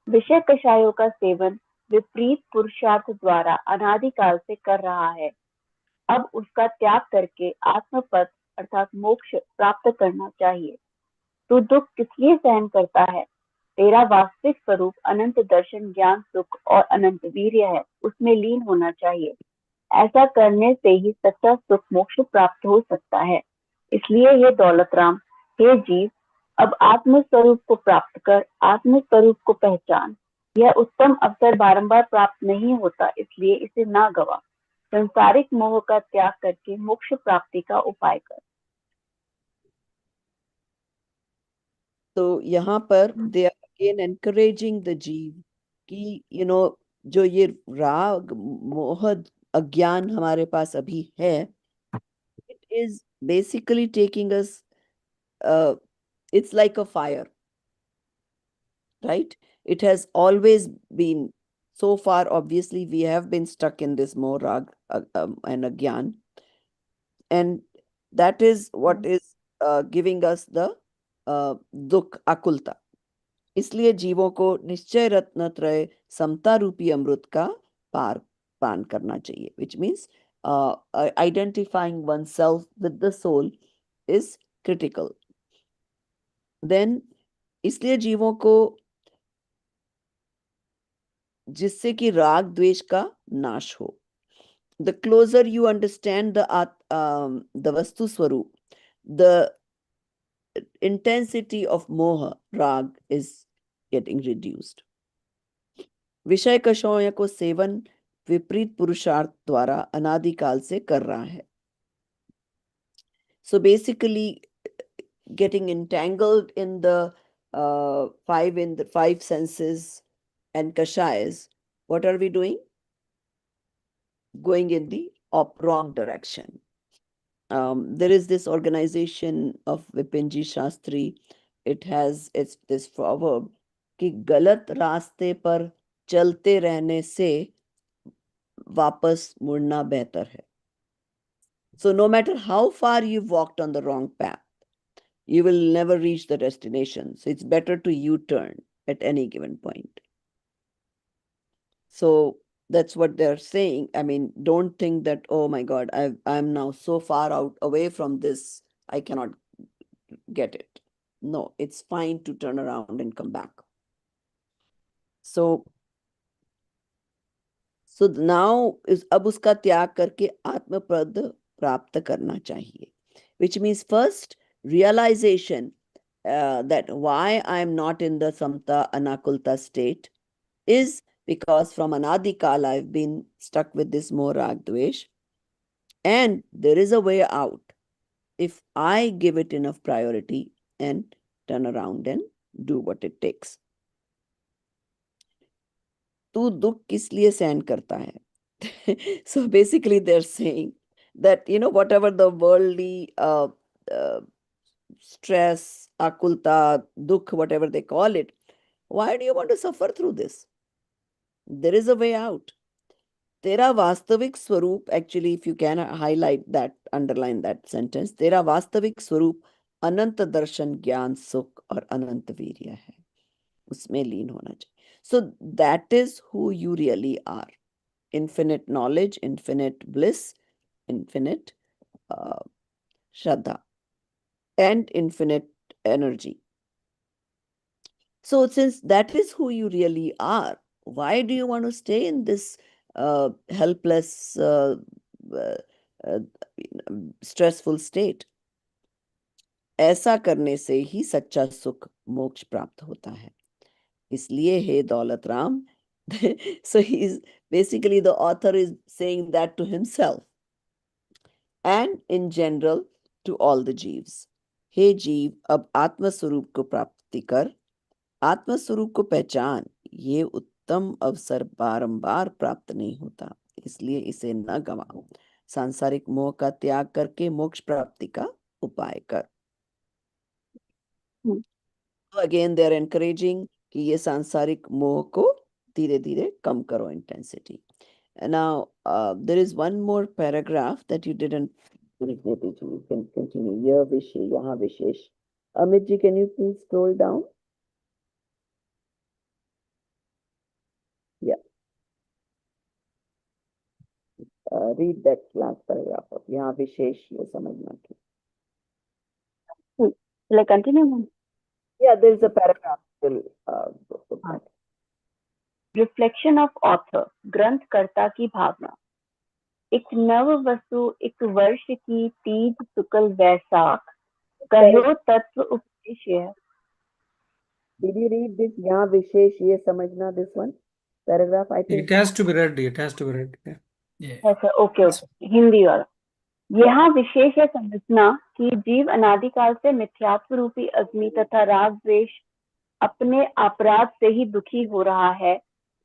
विषय कषायों का सेवन विपरीत पुरुषार्थ द्वारा अनादिकाल से कर रहा है, अब उसका त्याग करके आत्मपद अर्थात मोक्ष प्राप्त करना चाहिए। तू दुख किसलिए सहन करता है? तेरा वास्तविक स्वरूप अनंत दर्शन ज्ञान सुख और अनंत वीर्य है, उसमें लीन होना चाहिए। ऐसा करने से ही सच्चा सुख मोक्ष प्राप्त हो सकता है। इसलिए हे दौलतराम, हे जीव, अब आत्म स्वरूप को प्राप्त कर, आत्म स्वरूप को पहचान। यह उत्तम अवसर बारंबार प्राप्त नहीं होता, इसलिए इसे ना गवा। संसारिक मोह का त्याग करके मोक्ष प्राप्ति का उपाय कर। तो यहाँ पर they are again encouraging the जीव कि जो ये राग मोह अज्ञान हमारे पास अभी है, it is basically taking us, it's like a fire, right? It has always been, so far obviously we have been stuck in this moh rag and agyan, and that is what is giving us the dukh akulta. इसलिए जीवों को निश्चय रत्नत्रय समता रूपी अमृत का पान करना चाहिए, which means identifying oneself with the soul is critical. Then इसलिए जीवों को, जिससे कि राग द्वेष का नाश हो. The closer you understand the vastu swarup, the intensity of moha rag is getting reduced. विषय कषायों को सेवन विपरीत पुरुषार्थ द्वारा अनादिकाल से कर रहा है. So basically, getting entangled in the five senses and kashayas, what are we doing? Going in the wrong direction. There is this organization of Vipinji Shastri. It's this proverb कि गलत रास्ते पर चलते रहने से वापस मुड़ना बेहतर है. So no matter how far you've walked on the wrong path, you will never reach the destination. So it's better to U-turn at any given point. So that's what they're saying. I mean, don't think that, oh my God, I'm now so far out away from this, I cannot get it. No, it's fine to turn around and come back. So now is अब उसका त्याग करके आत्मपद प्राप्त करना चाहिए, which means first realization that why I am not in the samta anakulta state is because from anadikal I've been stuck with this more rag dvesh, and there is a way out if I give it enough priority and turn around and do what it takes. तू दुख किस लिए सहन करता है? So basically they're saying that, whatever the worldly stress, akulta, dukh, whatever they call it, why do you want to suffer through this? There is a way out. तेरा वास्तविक स्वरूप, actually if you can highlight that, underline that sentence, तेरा वास्तविक स्वरूप अनंत दर्शन ज्ञान सुख और अनंत वीर्य है, उसमें लीन होना चाहिए. So that is who you really are. Infinite knowledge, infinite bliss, infinite Shraddha, and infinite energy. So since that is who you really are, why do you want to stay in this helpless, stressful state? ऐसा करने से ही सच्चा सुख मोक्ष प्राप्त होता है. इसलिए हे Daulat Ram, so he's basically, the author is saying that to himself and in general to all the जीव्स. हे जीव, अब आत्म स्वरूप को प्राप्ति कर, आत्म स्वरूप को पहचान. ये उत्तम अवसर बारंबार प्राप्त नहीं होता, इसलिए इसे न गवाओ. सांसारिक मोह का त्याग करके मोक्ष प्राप्ति का उपाय कर. तो अगेन दे आर एनकरेजिंग कि ये सांसारिक मोह को धीरे धीरे कम करो, intensity. Now there is one more paragraph that you didn't. You can continue. Here Vishesh, yahan Vishesh. Amit ji, can you please scroll down? Yeah. Read that last paragraph. यहाँ विशेष ये समझना कि. Shall I continue, ma'am? Yeah, there is a paragraph still. Reflection of author, ग्रंथकर्ता की भावना. एक नव वसु, एक वर्ष की तीज शुक्ल वैसाख, कहो तत्व उपदेश है. Did you read this? यहाँ विशेष ये समझना, this one paragraph, I think. It has to be read. It has to be read. Yeah. Yeah. ऐसा ओके हिंदी वाला. यहाँ विशेष है समझना कि जीव अनादिकाल से मिथ्यात्व रूपी अग्नि तथा राग द्वेष अपने अपराध से ही दुखी हो रहा है,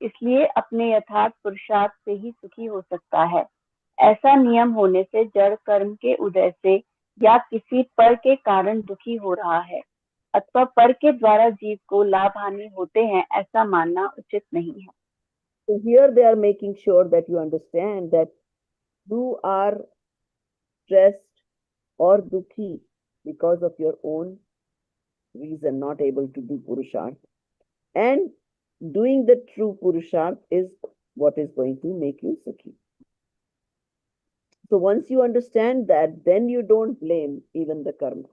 इसलिए अपने यथार्थ पुरुषार्थ से ही सुखी हो सकता है. ऐसा नियम होने से जड़ कर्म के उदय से या किसी पर के कारण दुखी हो रहा है अथवा पर के द्वारा जीव को लाभ हानि होते हैं, ऐसा मानना उचित नहीं है. So here they are making sure that you understand that you are stressed or dukhi because of your own reason, not able to do purusharth, and doing the true purusharth is what is going to make you sukhi. So once you understand that, then you don't blame even the karma,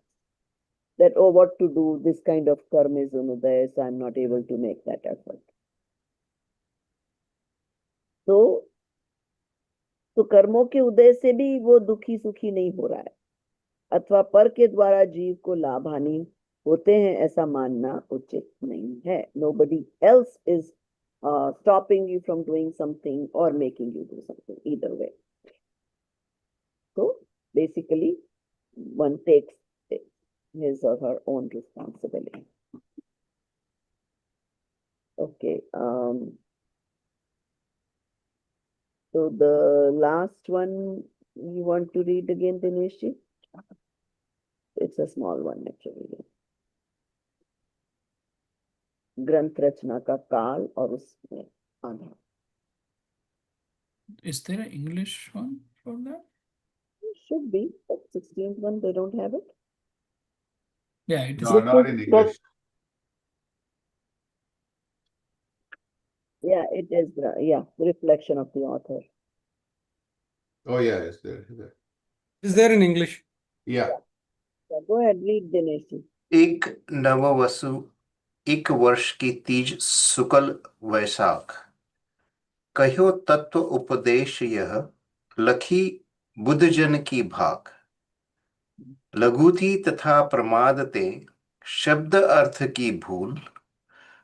that, oh, what to do, this kind of karmism, this, I'm not able to make that effort. तो कर्मों के उदय से भी वो दुखी सुखी नहीं हो रहा है, अथवा पर के द्वारा जीव को लाभ हानि होते हैं, ऐसा मानना उचित नहीं है. Nobody else is stopping you from doing something or making you do something, either way. So basically one takes his or her own responsibility. Okay. So the last one you want to read again, Dinesh ji? It's a small one actually. ग्रंथ रचना का काल और उसमें आधार. Is there an English one for that? Should be, but 16th one they don't have it. Yeah, it is. No, not in English. Yeah, it is. Yeah, the reflection of the author. Oh, yeah, it's there. Is there in English? Yeah. So go ahead, read Dinesh ji. एक नव वसु, एक वर्ष की तीज शुक्ल वैशाख कहो तत्व उपदेश यह लखी बुद्धजन की भाग लघु थी तथा प्रमाद ते शब्द अर्थ की भूल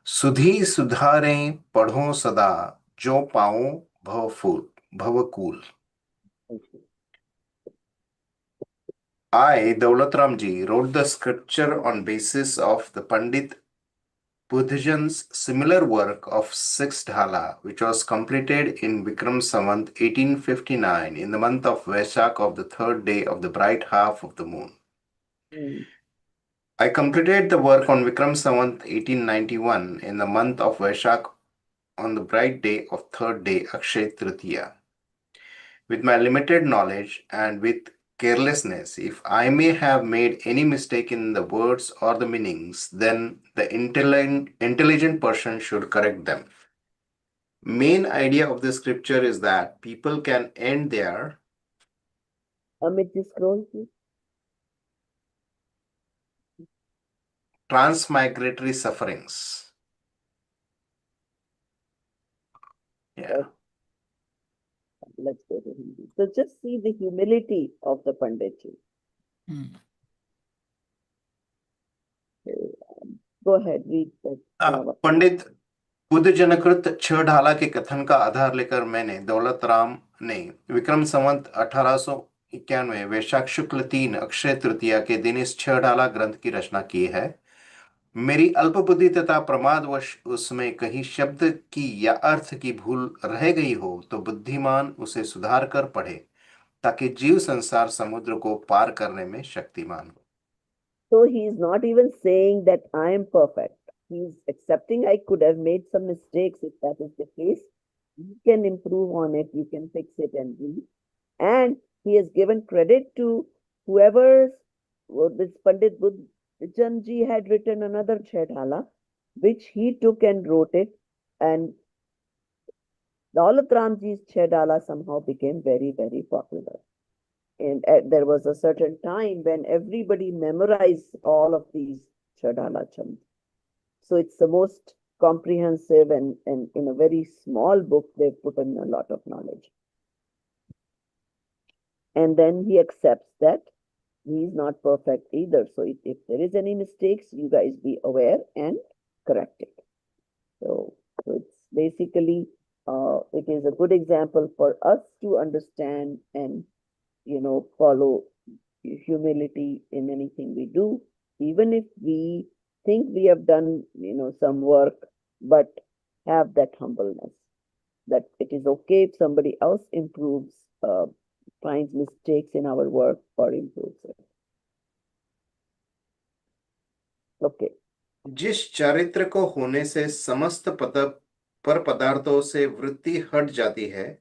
सुधी सुधारें पढ़ो सदा जो पाओ भवफूल भवकूल। I, Daulatram Ji, wrote the scripture on basis of the Pandit Budhajan's similar work of six dhala, which was completed in Vikram Samvat 1859 in the month of Vaishak of the third day of the bright half of the moon. I completed the work on Vikram Samvat 1891 in the month of Vaishak on the bright day of third day Akshay Tritiya. With my limited knowledge and with carelessness, if I may have made any mistake in the words or the meanings, then the intelligent person should correct them. Main idea of the scripture is that people can end their Amit, just scroll, please. transmigratory sufferings. Yeah. Let's go to Hindi. So just see the humility of the Panditji. Go ahead, read that. पंडित बुद्ध जनकृत छह ढाला के कथन का आधार लेकर मैंने दौलत राम ने विक्रम संवत 1891 वैशाख शुक्ल 3 अक्षय तृतीया के दिन इस छह ढाला ग्रंथ की रचना की है। मेरी अल्प बुद्धि तथा प्रमादवश उसमें कहीं शब्द की या अर्थ की भूल रह गई हो तो बुद्धिमान उसे सुधार कर पढ़े ताकि जीव संसार समुद्र को पार करने में शक्तिमान हो। So he is not even saying that I am perfect. He is accepting I could have made some mistakes. If that is the case, you can improve on it, you can fix it and read. And he has given credit to whoever this Pandit Budhanji had written another Chaitala, which he took and wrote it. And Daulat Ramji's Chaitala somehow became very, very popular. And there was a certain time when everybody memorized all of these Chadala Chand. So it's the most comprehensive and in a very small book, they've put in a lot of knowledge. And then he accepts that he's not perfect either. So if there is any mistakes, you guys be aware and correct it. So it's basically, it is a good example for us to understand and follow humility in anything we do, even if we think we have done, some work, but have that humbleness that it is okay if somebody else improves, finds mistakes in our work or improves it. Okay. जिस चारित्र को होने से समस्त पर पदार्थों से वृत्ति हट जाती है,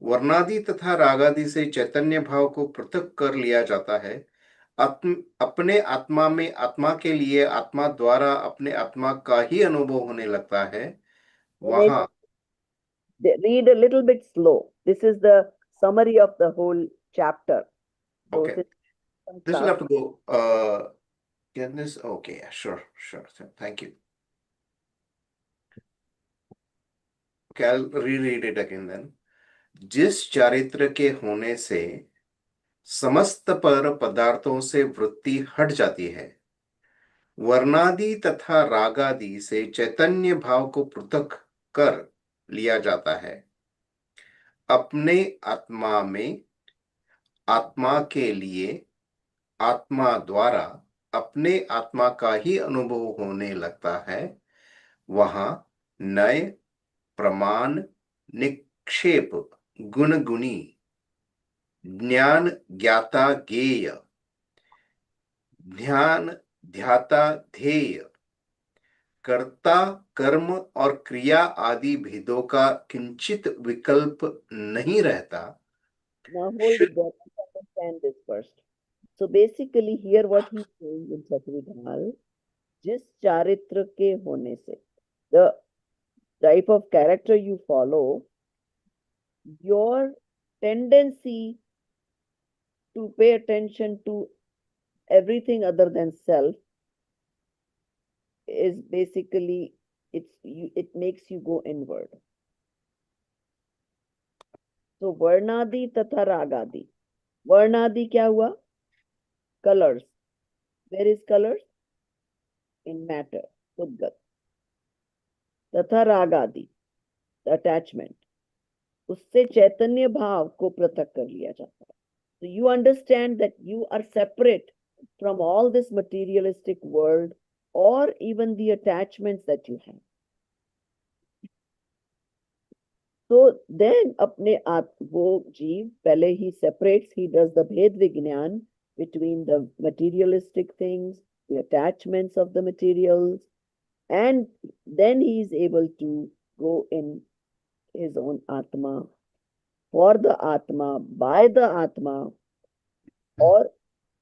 वर्णादि तथा रागादि से चैतन्य भाव को पृथक कर लिया जाता है, अपने आत्मा में आत्मा के लिए आत्मा द्वारा अपने आत्मा का ही अनुभव होने लगता है, वहां read a little bit slow. This is the summary of the whole chapter. So okay, this will have to go. Get this? Okay, sure. Thank you. Okay, I'll reread it again then. जिस चारित्र के होने से समस्त पर पदार्थों से वृत्ति हट जाती है, वर्णादि तथा रागादि से चैतन्य भाव को पृथक कर लिया जाता है, अपने आत्मा में आत्मा के लिए आत्मा द्वारा अपने आत्मा का ही अनुभव होने लगता है, वहां नए प्रमाण निक्षेप गुण गुणी ज्ञान ज्ञाता ज्ञेय ध्यान ध्याता ध्येय कर्ता कर्म और क्रिया आदि भेदों का किंचित विकल्प नहीं रहता। Now hold it there. Let's understand this first. So basically here what he's saying in Dhal, जिस चारित्र के होने से, the type of character you follow, your tendency to pay attention to everything other than self is basically it makes you go inward. So Varnadi tatha Ragadi. Varnadi kya hua? Colors. Where is colors? In matter. Udgat. Tatha Ragadi. Attachment. उससे चैतन्य भाव को पृथक कर लिया जाता है. So you understand that you are separate from all this materialistic world or even the attachments that you have. So then अपने वो जीव पहले he separates, he does the भेद विज्ञान between the materialistic things, the attachments of the materials, and then he is able to go in his own Atma, for the Atma, by the Atma, or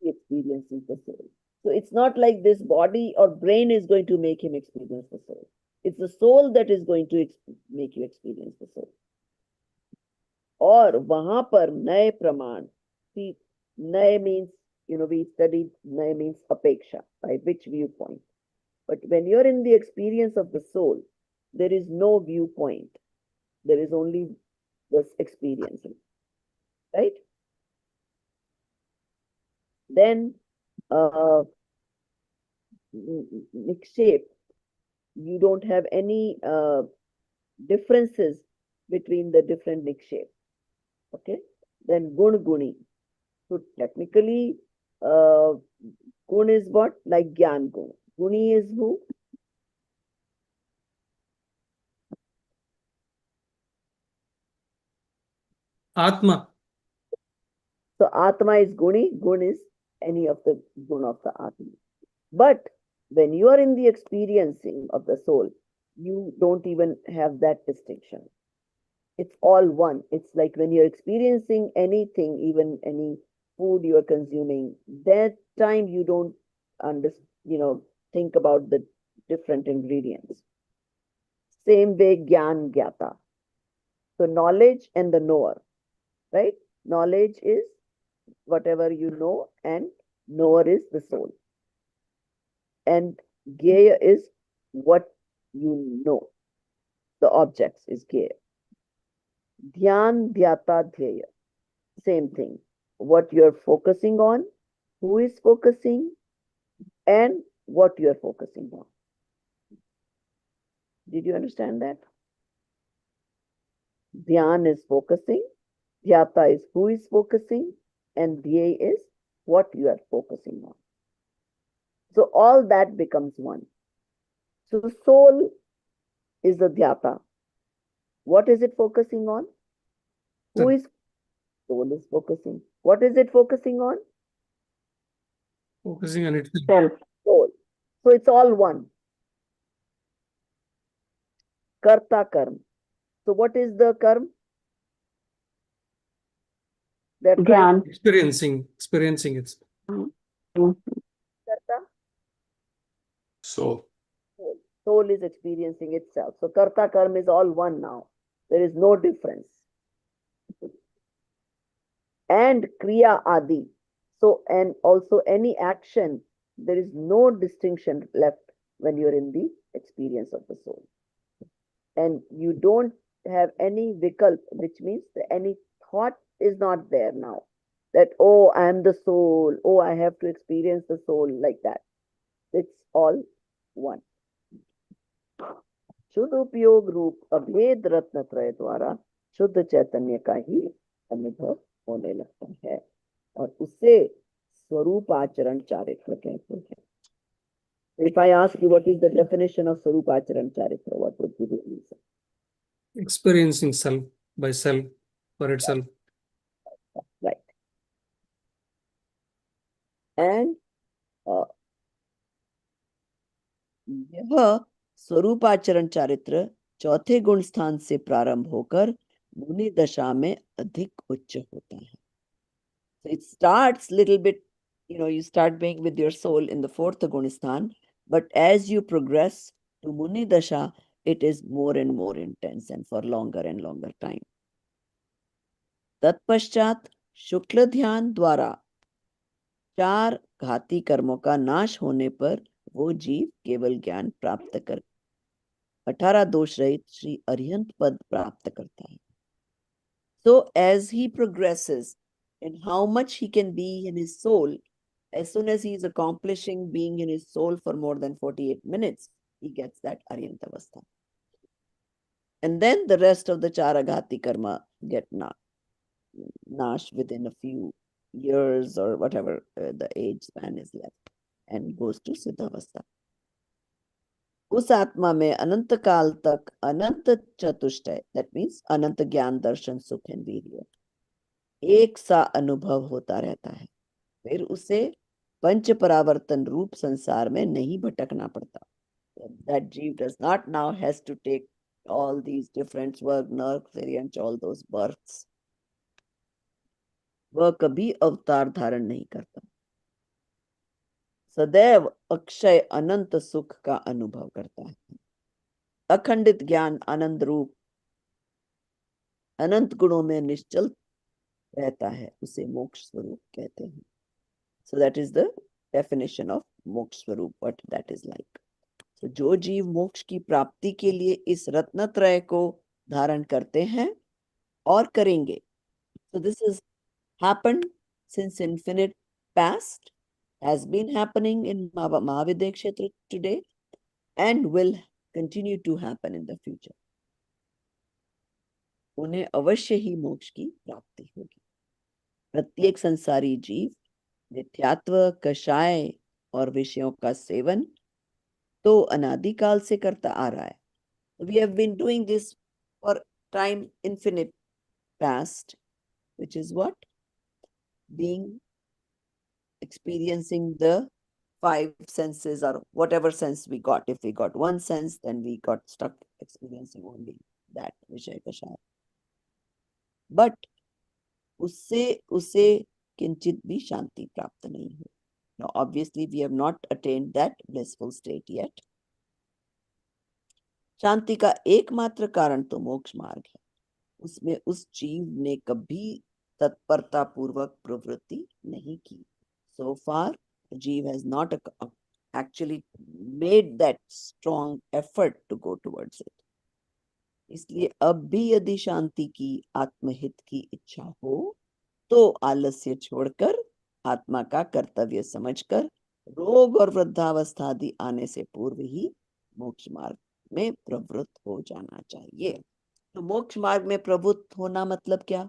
he experiences the soul. So it's not like this body or brain is going to make him experience the soul. It's the soul that is going to make you experience the soul. और वहां पर नए प्रमाण, see, नए means, we studied नए means apeksha, by which viewpoint. But when you're in the experience of the soul, there is no viewpoint. There is only this experience, right? Then niksheep, you don't have any differences between the different niksheep. Okay. Then gun guni. So technically, gun is what? Like gyan gun. Guni is who? Atma. So Atma is guni. Gun is any of the gun of the Atma. But when you are in the experiencing of the soul, you don't even have that distinction. It's all one. It's like when you're experiencing anything, even any food you're consuming, that time you don't think about the different ingredients. Same way, gyan gyata. So knowledge and the knower, right? Knowledge is whatever you know, and knower is the soul. And gaya is what you know. The objects is gaya. Dhyan, dhyata, dhyaya. Same thing. What you're focusing on, who is focusing, and what you're focusing on. Did you understand that? Dhyan is focusing, dhyata is who is focusing, and dhyaya is what you are focusing on. So all that becomes one. So soul is the dhyata. What is it focusing on? Who is soul is focusing? What is it focusing on? Focusing on itself. Self. Soul. So it's all one. Karta karma. So what is the karma? Dhyan. Experiencing it. Karta? Soul. Soul is experiencing itself. So karta karma is all one now. There is no difference. And kriya adi. So, and also any action, there is no distinction left when you're in the experience of the soul. And you don't have any vikalp, which means that any thought is not there now. That, oh, I am the soul. Oh, I have to experience the soul like that. It's all one. शुद्ध उपयोग रूप अभेद रत्न त्रय द्वारा शुद्ध चैतन्य का ही अनुभव होने लगता है, और उसे स्वरूप आचरण चारित्र कहते हैं. If I ask you what is the definition of स्वरूप आचरण चारित्र, what would you really say? Experiencing self by self for itself. Right. And यह स्वरूपाचरण चारित्र चौथे गुण स्थान से प्रारंभ होकर मुनि दशा में अधिक उच्च होता है. So it starts little bit, you start being with your soul in the fourth gunistan, but as you progress to Muni Dasha, it is more and more intense and for longer and longer time. तत्पश्चात शुक्ल ध्यान द्वारा 4 घाती कर्मों का नाश होने पर वो जीव केवल ज्ञान प्राप्त कर 18 दोष रहित श्री अरिहंत पद प्राप्त करता है. So as he progresses in how much he can be in his soul, as soon as he is accomplishing being in his soul for more than 48 minutes, he gets that Aryantavastha. And then the rest of the Charagati karma get nash within a few years or whatever the age span is left and goes to Siddhavastha. उस आत्मा में अनंत काल तक अनंत चतुष्टय, that means अनंत ज्ञान दर्शन सुख and वीर्य एक सा अनुभव होता रहता है. फिर उसे पंच परावर्तन रूप संसार में नहीं भटकना पड़ता. That jeev does not now has to take all these different work, nerve, variants, all those births. वह कभी अवतार धारण नहीं करता. सदैव अक्षय अनंत सुख का अनुभव करता है. अखंडित ज्ञान आनंद रूप अनंत गुणों में निश्चल रहता है. उसे मोक्ष स्वरूप कहते हैं. So that is the definition of मोक्ष स्वरूप, what that is like. So जो जीव मोक्ष की प्राप्ति के लिए इस रत्नत्रय को धारण करते हैं और करेंगे. So this has happened since infinite past, has been happening in Mahavidya Kshetra today, and will continue to happen in the future. उन्हें अवश्य ही मोक्ष की प्राप्ति होगी. प्रत्येक संसारी जीव नित्यात्व, कषाय और विषयों का सेवन तो अनादिकाल से करता आ रहा है. We have been doing this for time infinite past, which is what? Being experiencing the five senses or whatever sense we got. If we got one sense, then we got stuck experiencing only that Vishaya Kashaya. But उसे किंचित भी शांति प्राप्त नहीं हुई. Now, obviously, we have not attained that blissful state yet. शांति का एकमात्र कारण तो मोक्ष मार्ग है. उसमें उस जीव ने कभी तत्परता पूर्वक प्रवृत्ति नहीं की. So far, the जीव has not actually made that strong effort to go towards it. इसलिए अब भी यदि शांति की आत्महित की इच्छा हो तो आलस्य छोड़कर आत्मा का कर्तव्य समझकर रोग और वृद्धावस्था आदि आने से पूर्व ही मोक्ष मार्ग में प्रवृत्त हो जाना चाहिए. तो मोक्ष मार्ग में प्रवृत्त होना मतलब क्या?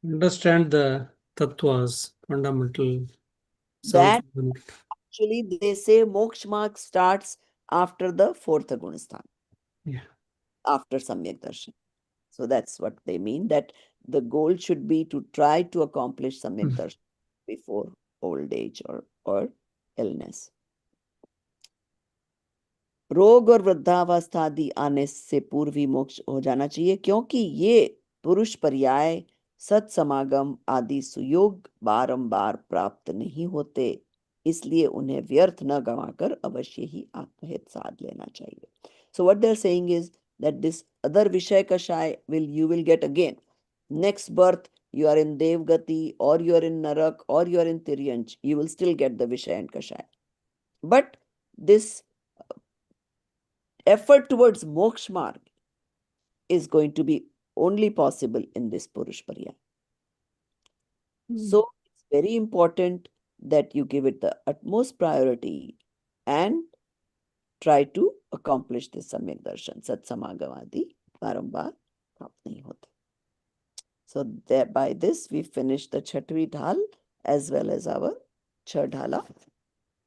Understand the tattvas, fundamental. That actually they say moksha marg starts after the fourth gunasthan. Yeah. After Samyak Darshan. So that's what they mean, that the goal should be to try to accomplish Samyak Darshan before old age or illness. रोग और वृद्धावस्था आदि आने से पूर्व ही मोक्ष हो जाना चाहिए, क्योंकि ये पुरुष पर्याय सत्समागम आदि सुयोग बारंबार प्राप्त नहीं होते. इसलिए उन्हें व्यर्थ न गंवाकर अवश्य ही आत्महित साध लेना चाहिए. So what they're saying is that this other Vishaya Kashaya you will get again. Next birth, you are in Devgati or you are in Narak or you are in Tiryanch, you will still get the Vishaya and Kashaya. But this effort towards moksha marg is going to be only possible in this Purush Parya. So it's very important that you give it the utmost priority and try to accomplish this Samyak Darshan. Sat Samagavadi barambar प्राप्त नहीं होते. So by this we finish the Chhatvi Dhal as well as our Chadhala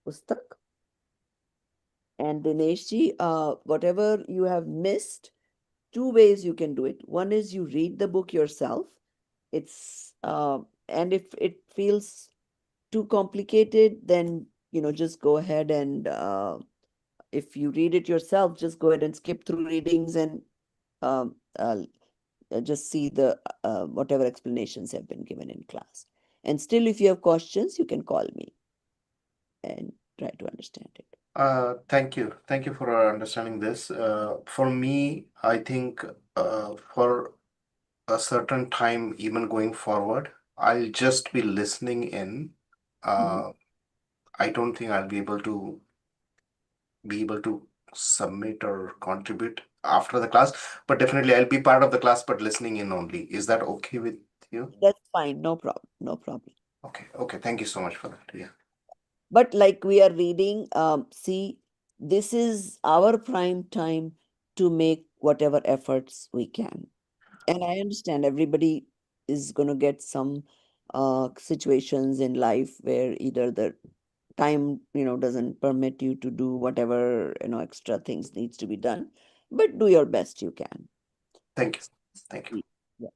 Pustak. And Dinesh ji, whatever you have missed, two ways you can do it. One is you read the book yourself. It's and if it feels too complicated, then just go ahead and if you read it yourself, just go ahead and skip through readings and just see the whatever explanations have been given in class. And still, if you have questions, you can call me and try to understand it. Thank you. Thank you for understanding this. For me, I think for a certain time, even going forward, I'll just be listening in I don't think I'll be able to submit or contribute after the class, but definitely I'll be part of the class, but listening in only. Is that okay with you? That's fine. No problem. No problem. Okay. Okay. Thank you so much for that. Yeah. But like we are reading, see, this is our prime time to make whatever efforts we can. And I understand everybody is going to get some situations in life where either the time, doesn't permit you to do whatever, extra things needs to be done, but do your best you can. Thank you. Thank you. Yeah.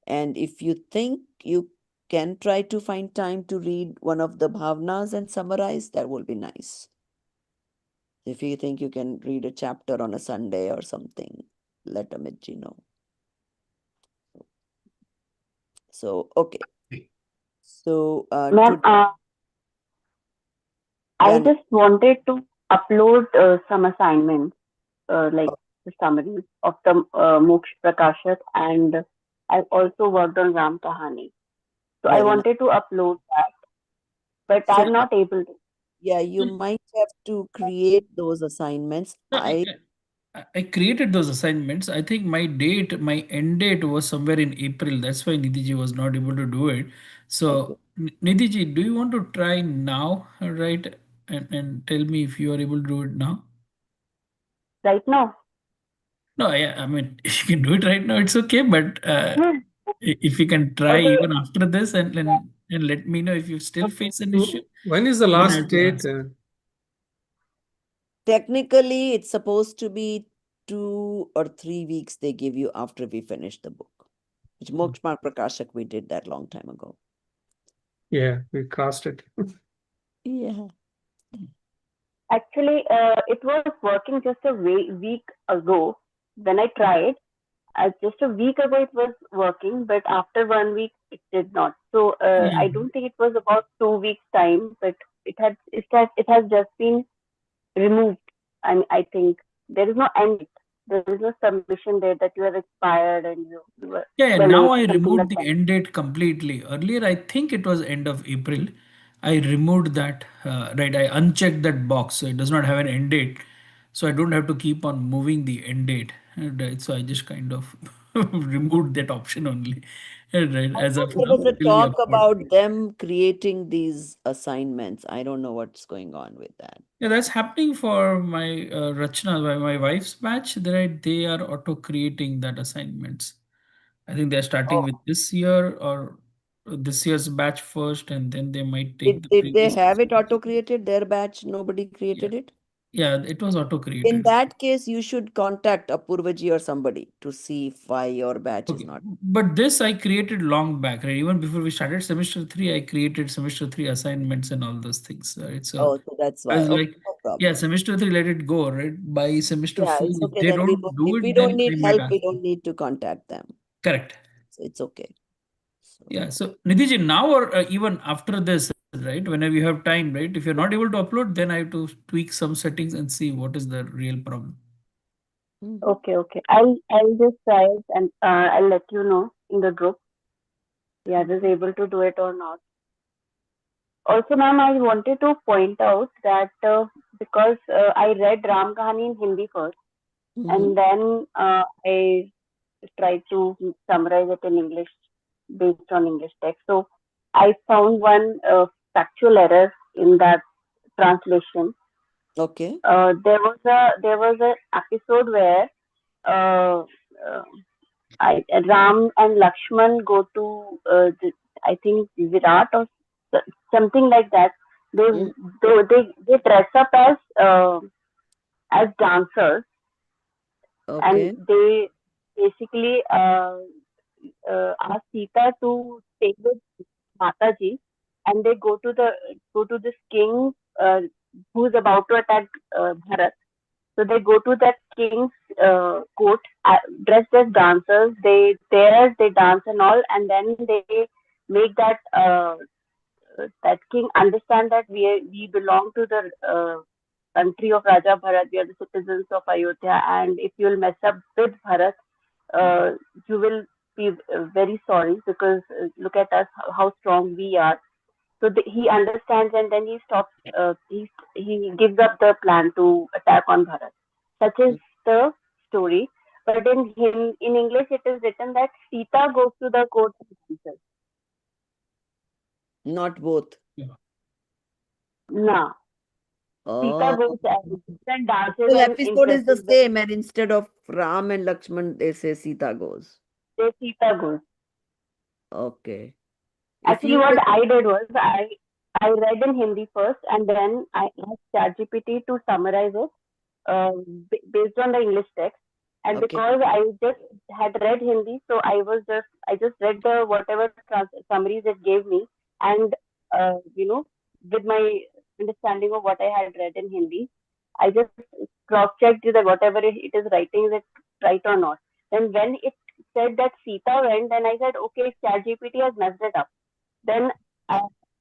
And if you think you can try to find time to read one of the bhavnas and summarize, that will be nice. If you think you can read a chapter on a Sunday or something, let Amitji know. So, okay. So, Ma'am, I yeah, just wanted to upload some assignments, like the summaries of the Moksh Prakashak, and I've also worked on Ram Kahani. So I very nice. wanted to upload that, but So, I'm not able to. yeah, you might have to create those assignments. No, I created those assignments. I think my end date was somewhere in April. That's why Nidhi was not able to do it. Okay. So, Nidhi, do you want to try now, right? And tell me if you are able to do it now. Right now. No, I mean, if you can do it right now, it's okay. But if you can try Okay. even after this and let me know if you still face an issue, When is the then I last have to date? ask. Technically, it's supposed to be 2 or 3 weeks they give you after we finish the book. Which Moksha Prakashak, we did that long time ago. Yeah, we crossed it. Yeah. Actually, it was working just a week ago when I tried. Just a week ago, it was working, but after 1 week, it did not. So Yeah. I don't think it was about 2 weeks time, but it has just been removed. I think there is no end. There is no submission date that you have expired and you Yeah, were now late, I something removed like the that. end date completely. Earlier, I think it was end of April. I removed that, right? I unchecked that box so it does not have an end date. So I don't have to keep on moving the end date. Right? So I just kind of removed that option only. Right? I As thought of there now, was a till we talk upload. about them creating these assignments. I don't know what's going on with that. Yeah, that's happening for my Rachna, my wife's batch. They are auto creating that assignments. I think they're starting Oh, with this year or this year's batch first, and then they might take the did they previous. have it auto-created? Their batch, nobody Yeah, created it? yeah, it was auto In created. that case, you should contact Apurvaji or somebody to see why your batch is Okay, not. but this I created long back, right? Even before we started semester three, I created semester three assignments and all those things, right? So Oh, so that's I why. was Okay, like, no yeah, problem. semester three, let it go, right? By semester Yeah, four, it's if okay. they Then don't do if we it, don't then need I might help, ask. we don't need to contact them. Correct. So it's okay. Yeah. So So Nidhi now or even after this, right? Whenever you have time, right? If you're not able to upload, then I have to tweak some settings and see what is the real problem. mhm. Okay. I'll just try it and I'll let you know in the group. Yeah, I was able to do it or not. Also, ma'am, I wanted to point out that because I read Ram Kahani in Hindi first, Mhm. and then I tried to summarize it in English based on English text. So I found one factual error in that translation. Okay. There was an episode where uh, uh, Ram and Lakshman go to I think Virat or something like that. They Mm. they dress up as dancers, and Okay. they basically ask Sita to stay with Mataji, and they go to this king uh, who's about to attack Bharat. So they go to that king's court dressed as dancers. They dance and all, and then they make that king understand that we belong to the country of Raja Bharat. We are the citizens of Ayodhya, and if you will mess up with Bharat, uh, you will be very sorry because look at us, how strong we are. So he understands, and then he stops. He gives up the plan to attack on Bharat. Such is the story. But in English, it is written that Sita goes to the court and dances. Not both. Yeah. Nah, Sita Oh. goes and dances Whole and episode is the impresses them. same, and instead of Ram and Lakshman, they say Sita goes. Say Sita goes. Okay. If Actually, you what can, I did was I read in Hindi first, and then I asked ChatGPT to summarize it based on the English text. And okay, because I just had read Hindi, so I just read the whatever summaries it gave me, and with my understanding of what I had read in Hindi, I just cross-checked that whatever it is writing, is it right or not. Then when it said that Sita went, then I said, okay, ChatGPT has messed it up. Then uh,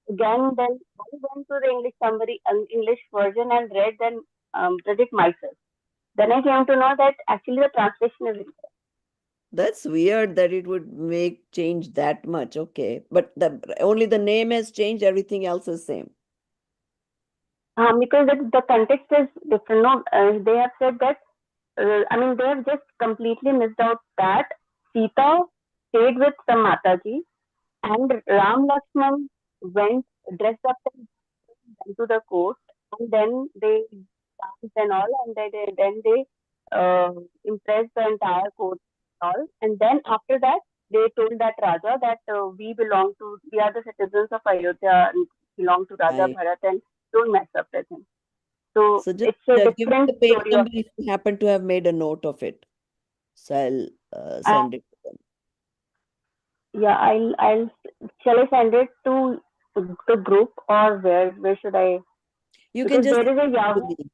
then I went to the English summary, English version, and read it myself. Then I came to know that actually the translation is incorrect. that's weird that it would make change that much. Okay, but only the name has changed, everything else is same. Because the context is different. No, they have said that. They have just completely missed out that Sita stayed with the Mataji, and Ram Lakshman went dressed up and went to the court, and then they danced and all, and then they impressed the entire court and all, and then after that they told that Raja that we are the citizens of Ayodhya and belong to Raja I Bharat, and don't mess up with him. So so just it's a give me different the page story of. number if you happen to have made a note of it. So I'll send it to them. Yeah, I'll shall I send it to the group, or where should I? You can Because just there is a send it to Yahoo. me.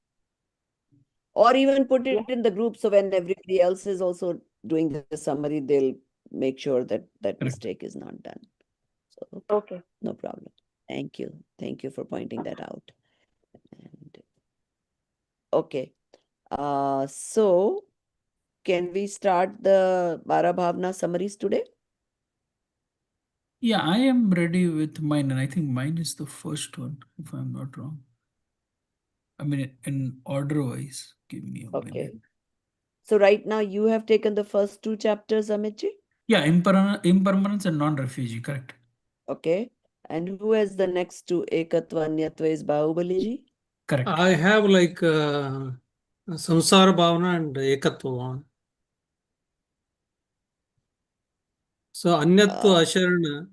Or even put Yeah. it in the group, so when everybody else is also doing the summary, they'll make sure that Correct. mistake is not done. So Okay. no problem. Thank you for pointing that out. And okay, so can we start the Bara Bhavna summaries today? Yeah, I am ready with mine, and I think mine is the first one, if I'm not wrong. I mean, in order wise. Give me a Okay. minute. So right now you have taken the first two chapters, Amitji? Yeah, impermanence and non-refugee, correct. Okay. And who has the next two? Ekatva, Anyatva is Bahubaliji? Correct. I have like Samsara Bhavana and Ekatva Bhavana. So Anyatva, Asharana,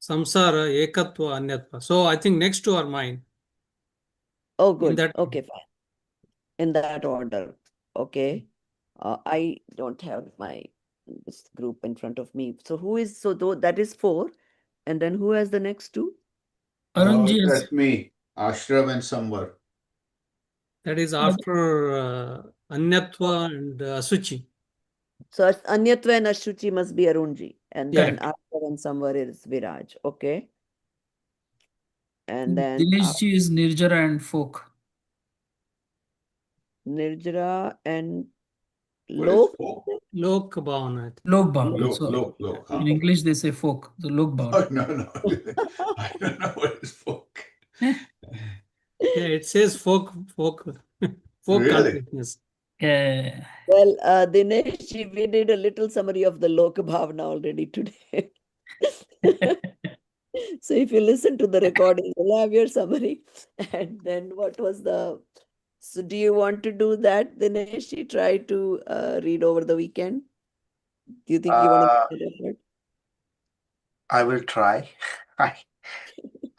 Samsara, Ekatva, Anyatva. So I think next two are mine. Oh, In good. that Okay, fine. In that order. Okay. I don't have this group in front of me. So who is, so that is four. And then who has the next two? Arunji is That's me, Ashram and Samvar. that is after Anyatva and Asuchi. So Anyatva and Ashuchi must be Arunji. And then correct. after and somewhere is Viraj. Okay. And then Dineshji is Nirjara and folk. Nirjara and What is Lok. folk? Lok Bhavana. I think. Lok Bhavana. Lok, So lok, huh? in English they say folk. The Lok Oh, Bhavana. no. I don't know what is folk. Yeah, it says folk Really? consciousness. Yeah. Well, Dinesh, we did a little summary of the Lok Bhavana already today. So if you listen to the recording, you'll have your summary. And then what was so do you want to do that, Dinesh? You try to read over the weekend? Do you think you want to make that effort? I will try. I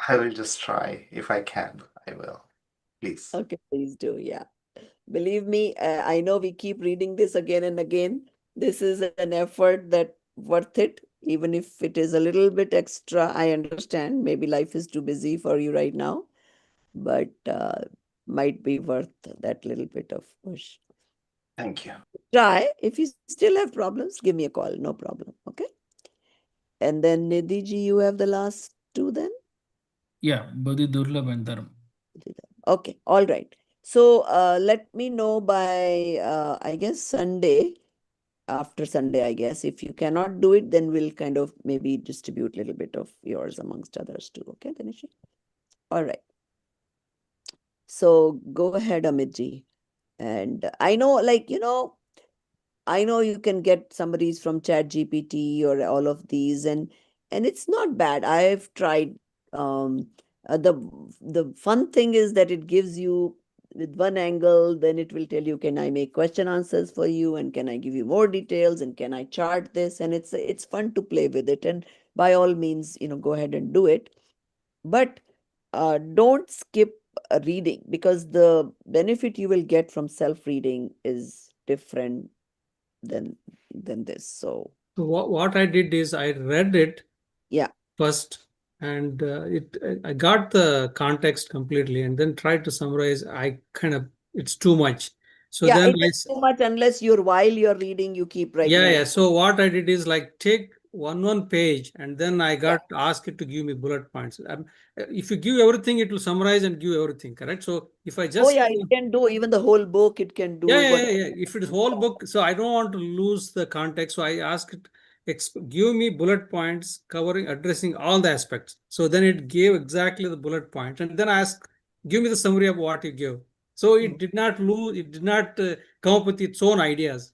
I will just try. If I can, I will. Please. Okay, please do. Yeah. Believe me, I know we keep reading this again and again. This is an effort that worth it, even if it is a little bit extra. I understand. Maybe life is too busy for you right now, but might be worth that little bit of push. Thank you. Try. If you still have problems, give me a call. No problem. Okay. And then Nidhi, you have the last two then? Yeah, Bodhi Durlabh and Dharma. Okay. All right. So let me know by, I guess, Sunday, after Sunday, I guess. If you cannot do it, then we'll kind of maybe distribute a little bit of yours amongst others too. Okay, Dinesh? All right. So go ahead, Amitji. And I know, like, I know you can get summaries from Chat GPT or all of these, and it's not bad. I've tried. Um, the fun thing is that it gives you with one angle, then it will tell you, can I make question answers for you, and can I give you more details, and can I chart this, and it's fun to play with it. And by all means, go ahead and do it, but don't skip reading, because the benefit you will get from self-reading is different than this. So So what I did is I read it yeah, first, and I got the context completely, and then tried to summarize. It's too much. So yeah, then it is too much unless while you're reading, you keep writing. yeah. So what I did is like take one page, and then I got asked it to give me bullet points. If you give everything, it will summarize and give everything, correct? So if I Oh just yeah, it can do even the whole book. It can do yeah. If it is whole book, so I don't want to lose the context. So I ask it, give me bullet points covering, addressing all the aspects. So then it gave exactly the bullet point, and then I ask, give me the summary of what you give. So it did not lose. It did not come up with its own ideas.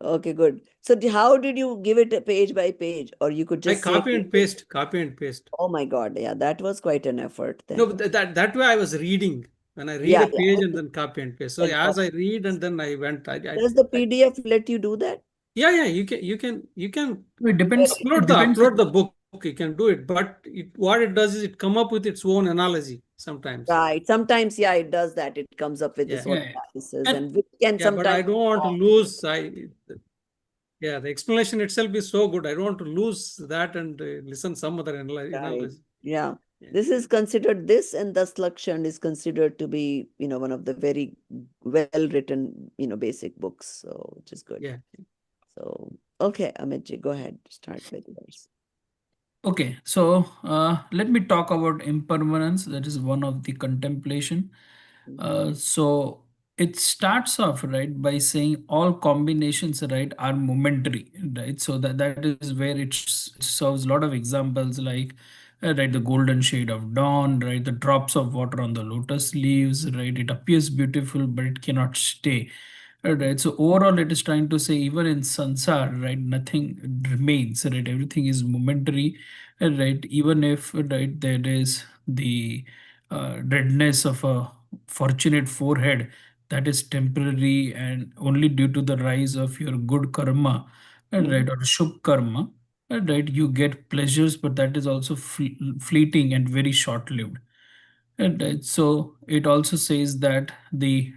Okay, good. So how did you give it a page by page, or you could I just say, copy and paste. oh my God, yeah, that was quite an effort No, then. but that way I was reading. When I read Yeah, a page and then copy and paste. So as I exactly. read and then I went, Does the PDF let you do that? yeah, you can It depends. It depends. upload the book. You can do it, but what it does is it come up with its own analogy sometimes. Right. Sometimes, yeah, it does that. It comes up with Yeah, its own Yeah. analysis, And and which can yeah, but I sometimes don't want to lose. Yeah, the explanation itself is so good. I don't want to lose that and listen some other right. analogy. Yeah. Yeah, This is considered this, and thus Lakshan is considered to be, one of the very well written, basic books. So, which is good. yeah. So, okay, Amitji, go ahead. Start with yours. Okay, so let me talk about impermanence. That is one of the contemplation. So it starts off right by saying all combinations right are momentary, right? So that is where it serves a lot of examples like right the golden shade of dawn, right the drops of water on the lotus leaves, right it appears beautiful but it cannot stay. Right. So overall, it is trying to say even in sansar, right, nothing remains, right? Everything is momentary, right? Even if, right, there is the redness of a fortunate forehead that is temporary and only due to the rise of your good karma, right, or shubh karma, right? You get pleasures, but that is also fleeting and very short-lived. And so it also says that the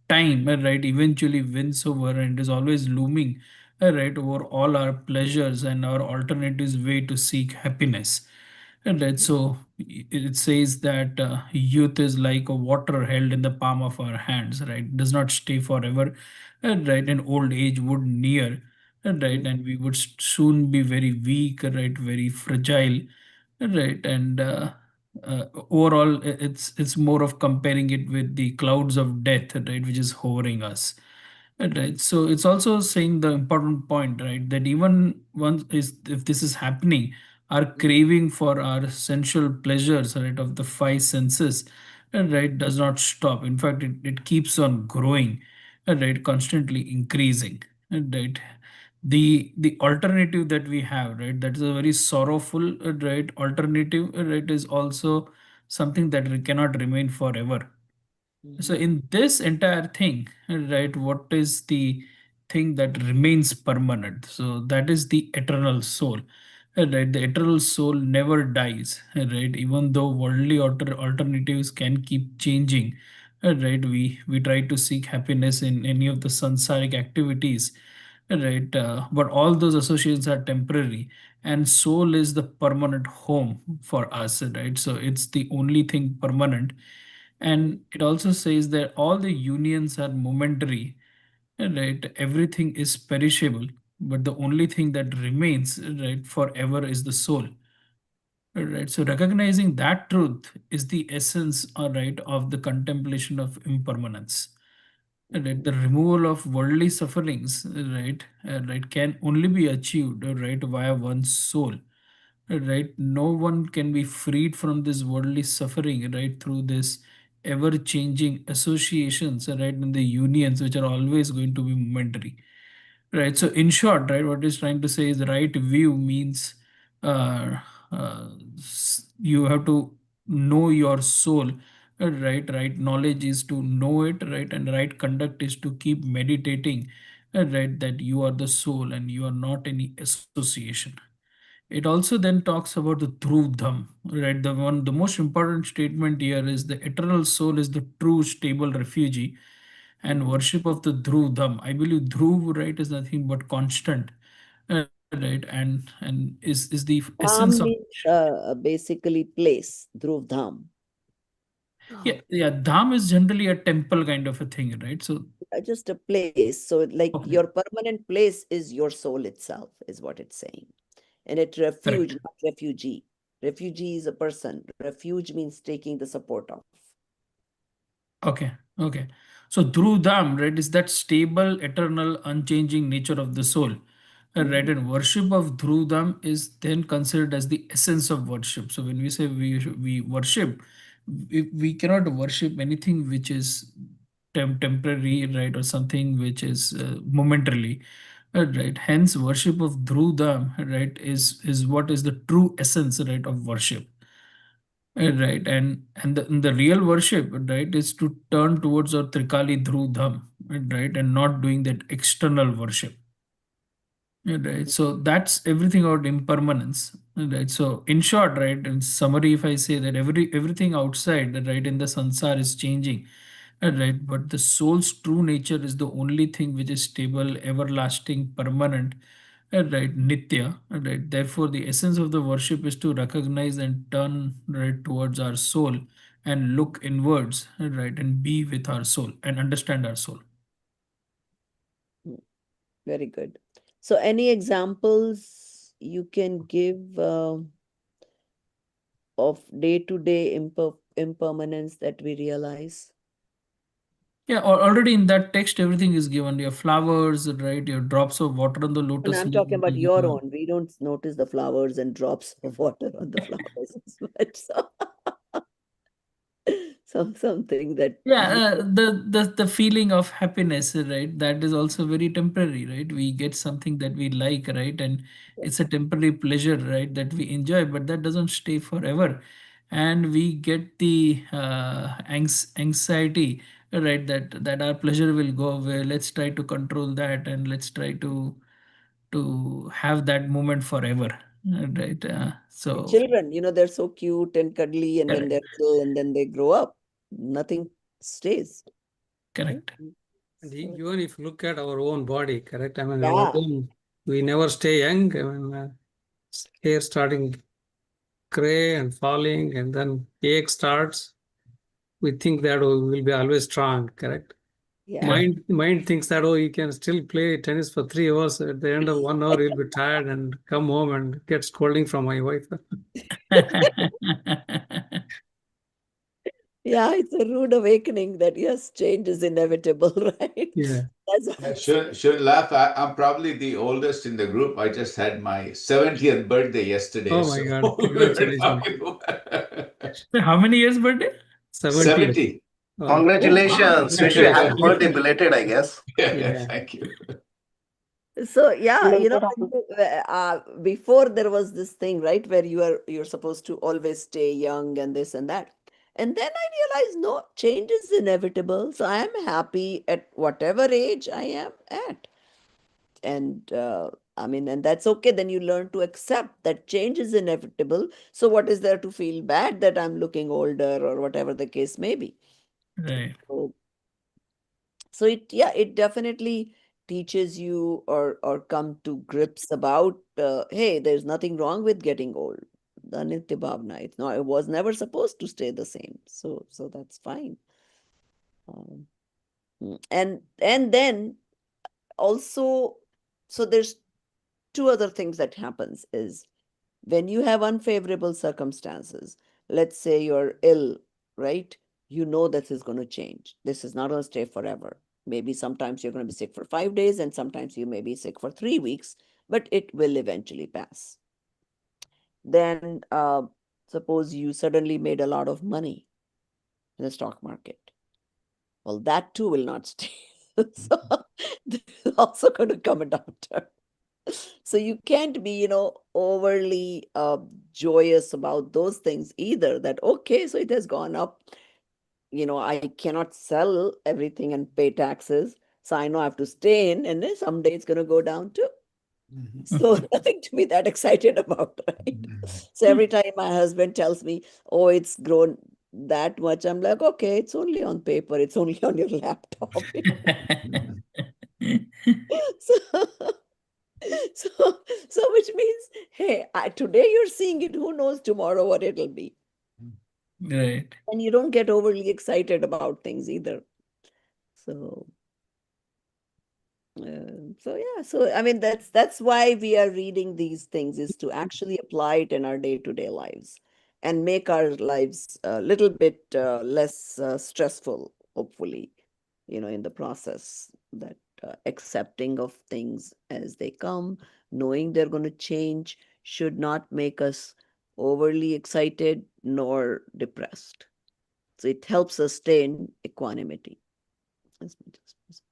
time right eventually wins over and is always looming right over all our pleasures and our alternatives way to seek happiness. And right, so it says that youth is like a water held in the palm of our hands, right? Does not stay forever, right? And old age would near, right? And we would soon be very weak, right? Very fragile, right? And overall, it's more of comparing it with the clouds of death, right, which is hovering us. Right. So it's also saying the important point, right, that even once is if this is happening, our craving for our sensual pleasures, right, of the five senses, right, does not stop. In fact, it keeps on growing, right, constantly increasing, right. The alternative that we have, right, that is a very sorrowful, right, alternative, right, is also something that cannot remain forever. So in this entire thing, right, what is the thing that remains permanent? So that is the eternal soul, right? The eternal soul never dies, right? Even though worldly alternatives can keep changing, right? We try to seek happiness in any of the sansaric activities, right? But all those associations are temporary, and soul is the permanent home for us, right? So it's the only thing permanent, and it also says that all the unions are momentary, right? Everything is perishable, but the only thing that remains, right, forever is the soul. Right. So recognizing that truth is the essence, right, of the contemplation of impermanence. right? The removal of worldly sufferings, right, can only be achieved, right, via one's soul, right? No one can be freed from this worldly suffering, right, through this ever-changing associations, right, and the unions which are always going to be momentary. Right. So in short, right, what he's trying to say is the right view means uh, you have to know your soul. Right. Right. Knowledge is to know it. Right. And right conduct is to keep meditating. Right. That you are the soul and you are not any association. It also then talks about the true dham. Right. The most important statement here is the eternal soul is the true stable refugee and Mhm. worship of the Dhruv Dham. I believe Dhruv, right, is nothing but constant, right, and is the essence of Dham means basically place, Dhruv Dham. yeah. Dham is generally a temple kind of a thing, right? So Just a place. So, like okay, your permanent place is your soul itself, is what it's saying. And it refuge, correct. not refugee. Refugee is a person. Refuge means taking the support of. Okay, okay. So Dhruv Dham, right, is that stable, eternal, unchanging nature of the soul. Right, Mhm. and worship of Dhruv Dham is then considered as the essence of worship. So when we say we worship, we cannot worship anything which is temporary, right, or something which is momentarily, right. Hence, worship of Dhruv Dham, right, is what is the true essence, right, of worship. Right, and the real worship, right, is to turn towards our Trikali Dhruv Dham, right, and not doing that external worship. Yeah, right. So that's everything about impermanence. Right. So in short, right, in summary, if I say that everything outside, right, in the sansar is changing, right, but the soul's true nature is the only thing which is stable, everlasting, permanent, right, nitya, right. Therefore, the essence of the worship is to recognize and turn right towards our soul and look inwards, right, and be with our soul and understand our soul. Mm, very good. So, any examples you can give of day-to-day impermanence that we realize? Yeah, already in that text, everything is given. Your flowers, right? Your drops of water on the And lotus I'm leaf talking will about be your given. own. We don't notice the flowers and drops of water on the flowers as much. So, something that Yeah, you. the feeling of happiness, right? That is also very temporary, right? We get something that we like, right? And it's a temporary pleasure, right? That we enjoy, but that doesn't stay forever. And we get the anxiety, right? That our pleasure will go away. Let's try to control that, and let's try to have that moment forever, right? Like So children, they're so cute and cuddly, and then correct, they're little, and then they grow up. Nothing stays, right? correct. And So, even if you look at our own body, correct? I mean, our yeah, own, we never stay young. I mean, hair starting gray and falling, and then ache starts. We think that we will be always strong, correct? yeah. Correct. Mind thinks that, oh, you can still play tennis for 3 hours. At the end of 1 hour, you'll be tired and come home and get scolding from my wife. Yeah, it's a rude awakening that yes, change is inevitable, right? Yeah. That's Yeah, also, shouldn't laugh. I'm probably the oldest in the group. I just had my 70th birthday yesterday, Oh my so God. we were Congratulations. talking about How many years birthday? 70th. 70. Oh, oh wow. Congratulations. Wish you a happy congratulations. birthday belated, I guess. Yeah, Yeah. thank you. So yeah, Belated when happy. before there was this thing, right, where you're supposed to always stay young and this and that. And then I realized no, change is inevitable. So I am happy at whatever age I am at. And I mean, and that's okay. Then you learn to accept that change is inevitable. So what is there to feel bad that I'm looking older or whatever the case may be? Right. So, so it definitely teaches you or come to grips about hey, there's nothing wrong with getting old. The Nitya Bhavna, it was never supposed to stay the same. So that's fine. Um, and then also, so there's two other things that happens is when you have unfavorable circumstances, let's say you're ill, right? You know this is going to change. This is not going to stay forever. Maybe sometimes you're going to be sick for 5 days, and sometimes you may be sick for 3 weeks, but it will eventually pass. Then, suppose you suddenly made a lot of money in the stock market. Well, that too will not stay. So there is also going to come a downturn. So you can't be, overly joyous about those things either. That, okay, so it has gone up. I cannot sell everything and pay taxes. So I know I have to stay in, and then someday it's going to go down too. So nothing to be that excited about, right? So every time my husband tells me, oh, it's grown that much, I'm like, okay, it's only on paper, it's only on your laptop. So, so, so which means, hey, today you're seeing it, who knows tomorrow what it'll be. Right. And you don't get overly excited about things either. So so I mean that's why we are reading these things, is to actually apply it in our day-to-day lives and make our lives a little bit less stressful, hopefully, in the process. That accepting of things as they come, knowing they're going to change, should not make us overly excited nor depressed. So it helps us stay in equanimity as much as possible.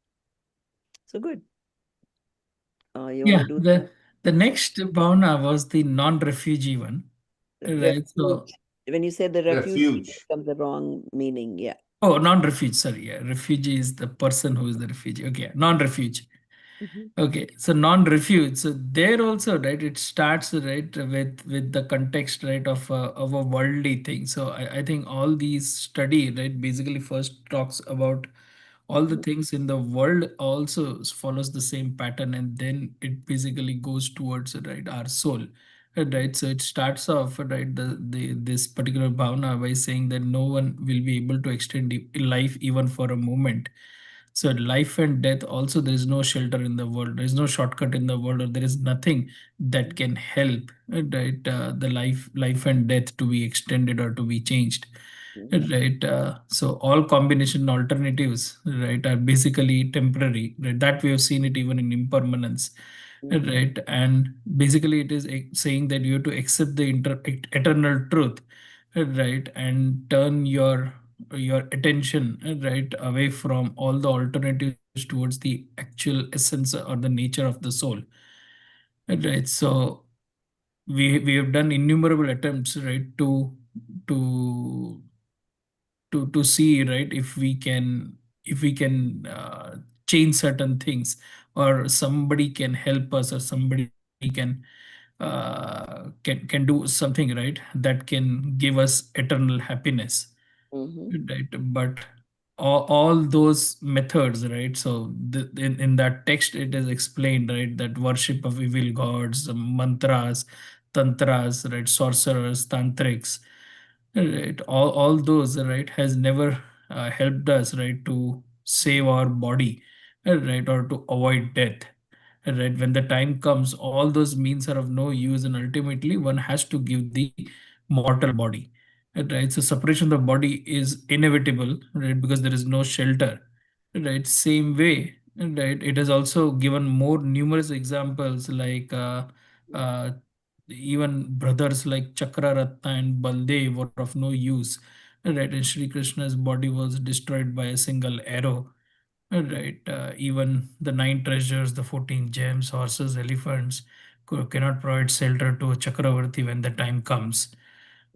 So good. You want Yeah, to do the next bhavana was the non-refugee one. Right. So, refuge? When you say the refuge, it Refuge. becomes the wrong meaning. Yeah. oh, non-refugee, sorry. Yeah, refugee is the person who is the refugee. Okay, non-refugee. Mhm. Okay, so non-refuge. So there also, right, it starts right with the context, right, of a worldly thing. So I think all these study, right, basically first talks about all the things in the world, also follows the same pattern, and then it basically goes towards, right, our soul. Right, so it starts off, right, the this particular bhavana by saying that no one will be able to extend life even for a moment. So life and death also, there is no shelter in the world. There is no shortcut in the world, or there is nothing that can help, right, the life and death to be extended or to be changed. Mhm. Right. So all combination alternatives, right, are basically temporary. Right. That we have seen it even in impermanence. Mhm. Right. And basically it is saying that you have to accept the eternal truth, right, and turn your attention, right, away from all the alternatives towards the actual essence or the nature of the soul. Right. So we have done innumerable attempts, right, to to see, right, if we can change certain things, or somebody can help us, or somebody can do something, right, that can give us eternal happiness. Mhm. Right, but all those methods, right, so in that text it is explained, right, that worship of evil gods, mantras, tantras, right, sorcerers, tantrics, right, all those, right, has never helped us, right, to save our body, right, or to avoid death. Right, when the time comes, all those means are of no use, and ultimately one has to give the mortal body. Right, so separation of the body is inevitable, right, because there is no shelter. Right, same way, right, it has also given more numerous examples, like uh, even brothers like Chakraratna and Baldev were of no use. Right, and Sri Krishna's body was destroyed by a single arrow. Right, even the nine treasures, the 14 gems, horses, elephants, cannot provide shelter to a Chakravarti when the time comes.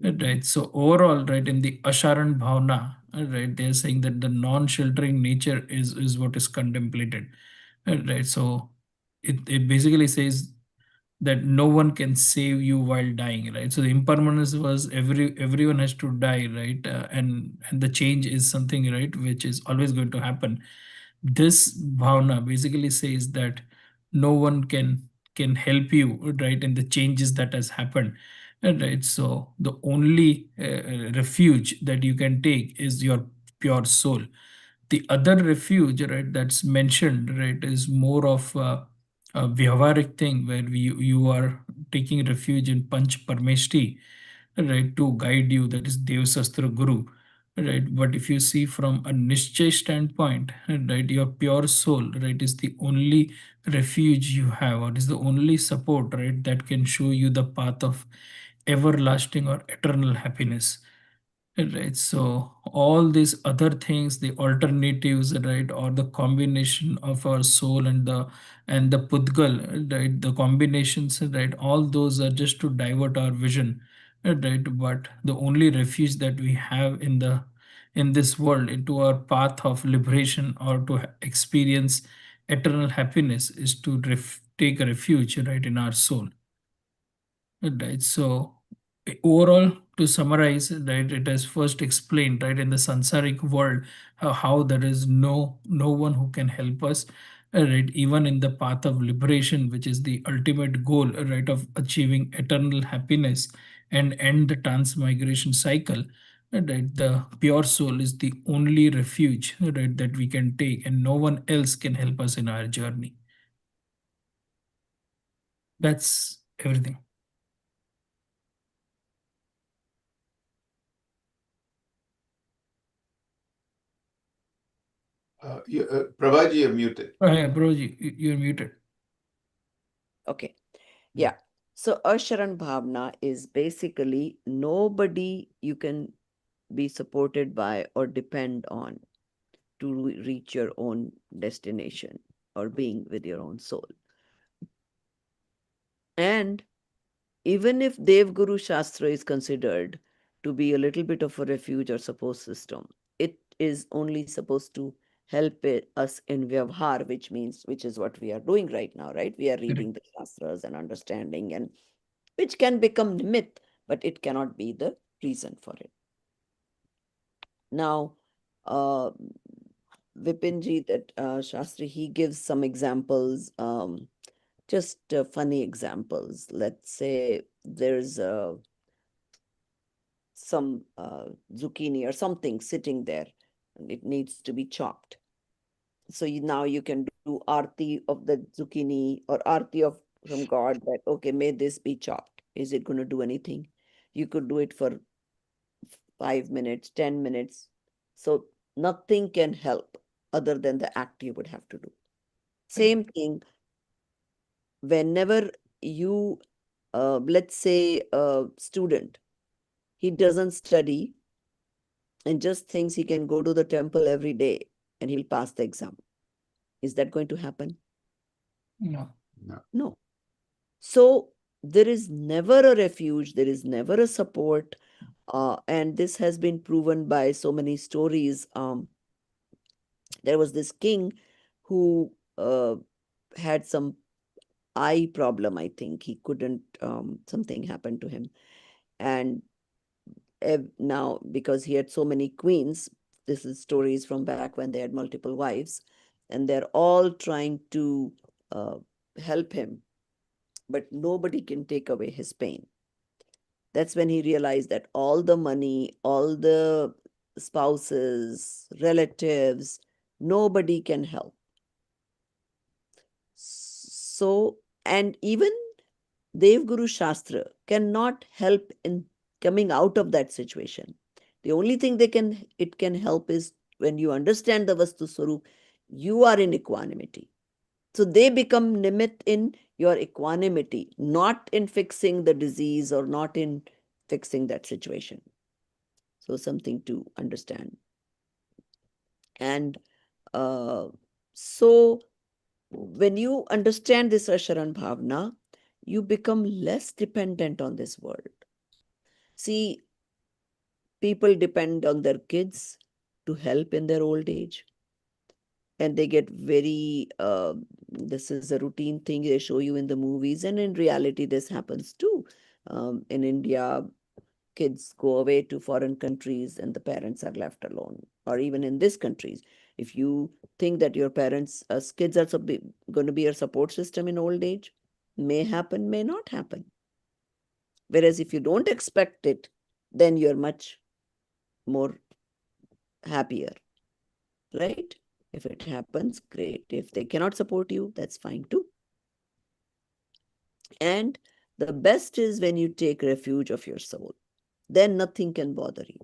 Right, so overall, right, in the Asharan Bhavana, right, they are saying that the non-sheltering nature is what is contemplated. Right, so it basically says that no one can save you while dying, right? So the impermanence was everyone has to die, right? And the change is something, right, which is always going to happen. This bhavana basically says that no one can help you, right, in the changes that has happened. Right, so the only refuge that you can take is your pure soul. The other refuge, right, that's mentioned, right, is more of a vyavharik thing, where you are taking refuge in Panch Parmeshti, right, to guide you, that is Dev Sastra Guru. right? But if you see from a Nischay standpoint, right, your pure soul, right, is the only refuge you have, or is the only support, right, that can show you the path of everlasting or eternal happiness. Right, so all these other things, the alternatives, right, or the combination of our soul and the pudgal, right, the combinations, right, all those are just to divert our vision, right. But the only refuge that we have in this world into our path of liberation or to experience eternal happiness is to take a refuge, right, in our soul. Right. So overall, to summarize, right, it has first explained, right, in the sansaric world, how there is no one who can help us, right, even in the path of liberation, which is the ultimate goal, right, of achieving eternal happiness and end the transmigration cycle. Right, the pure soul is the only refuge, right, that we can take, and no one else can help us in our journey. That's everything. Prabhaji, you're muted. Yeah, bro, you're muted. Okay. Yeah. So Asharan Bhavna is basically nobody you can be supported by or depend on to reach your own destination or being with your own soul. And even if Dev Guru Shastra is considered to be a little bit of a refuge or support system, it is only supposed to help us in Vyavhar, which is what we are doing right now, right? We are reading the Shastras and understanding, and which can become myth, but it cannot be the reason for it. Now, Vipinji, that Shastri, he gives some examples, just funny examples. Let's say there's some zucchini or something sitting there, and it needs to be chopped. So now you can do arti of the zucchini or arti of from God that, okay, may this be chopped. Is it going to do anything? You could do it for 5 minutes, 10 minutes. So nothing can help other than the act you would have to do. Same thing, whenever you, let's say a student, he doesn't study and just thinks he can go to the temple every day and he'll pass the exam. Is that going to happen? No. No. So there is never a refuge, there is never a support. And this has been proven by so many stories. There was this king who had some eye problem, I think. He couldn't, something happened to him. And now, because he had so many queens, this is stories from back when they had multiple wives, and they're all trying to help him, but nobody can take away his pain. That's when he realized that all the money, all the spouses, relatives, nobody can help. So, and even Dev Guru Shastra cannot help in coming out of that situation. The only thing it can help is when you understand the Vastu Swarup, you are in equanimity. So they become nimit in your equanimity, not in fixing the disease or not in fixing that situation. So something to understand. And so when you understand this Asharan Bhavna, you become less dependent on this world. See, people depend on their kids to help in their old age. And they get very, this is a routine thing they show you in the movies. And in reality, this happens too. In India, kids go away to foreign countries and the parents are left alone. Or even in this countries, if you think that your parents, as kids are going to be your support system in old age, may happen, may not happen. Whereas if you don't expect it, then you're much more happier, right? If it happens, great. If they cannot support you, that's fine too. And the best is when you take refuge of your soul, then nothing can bother you.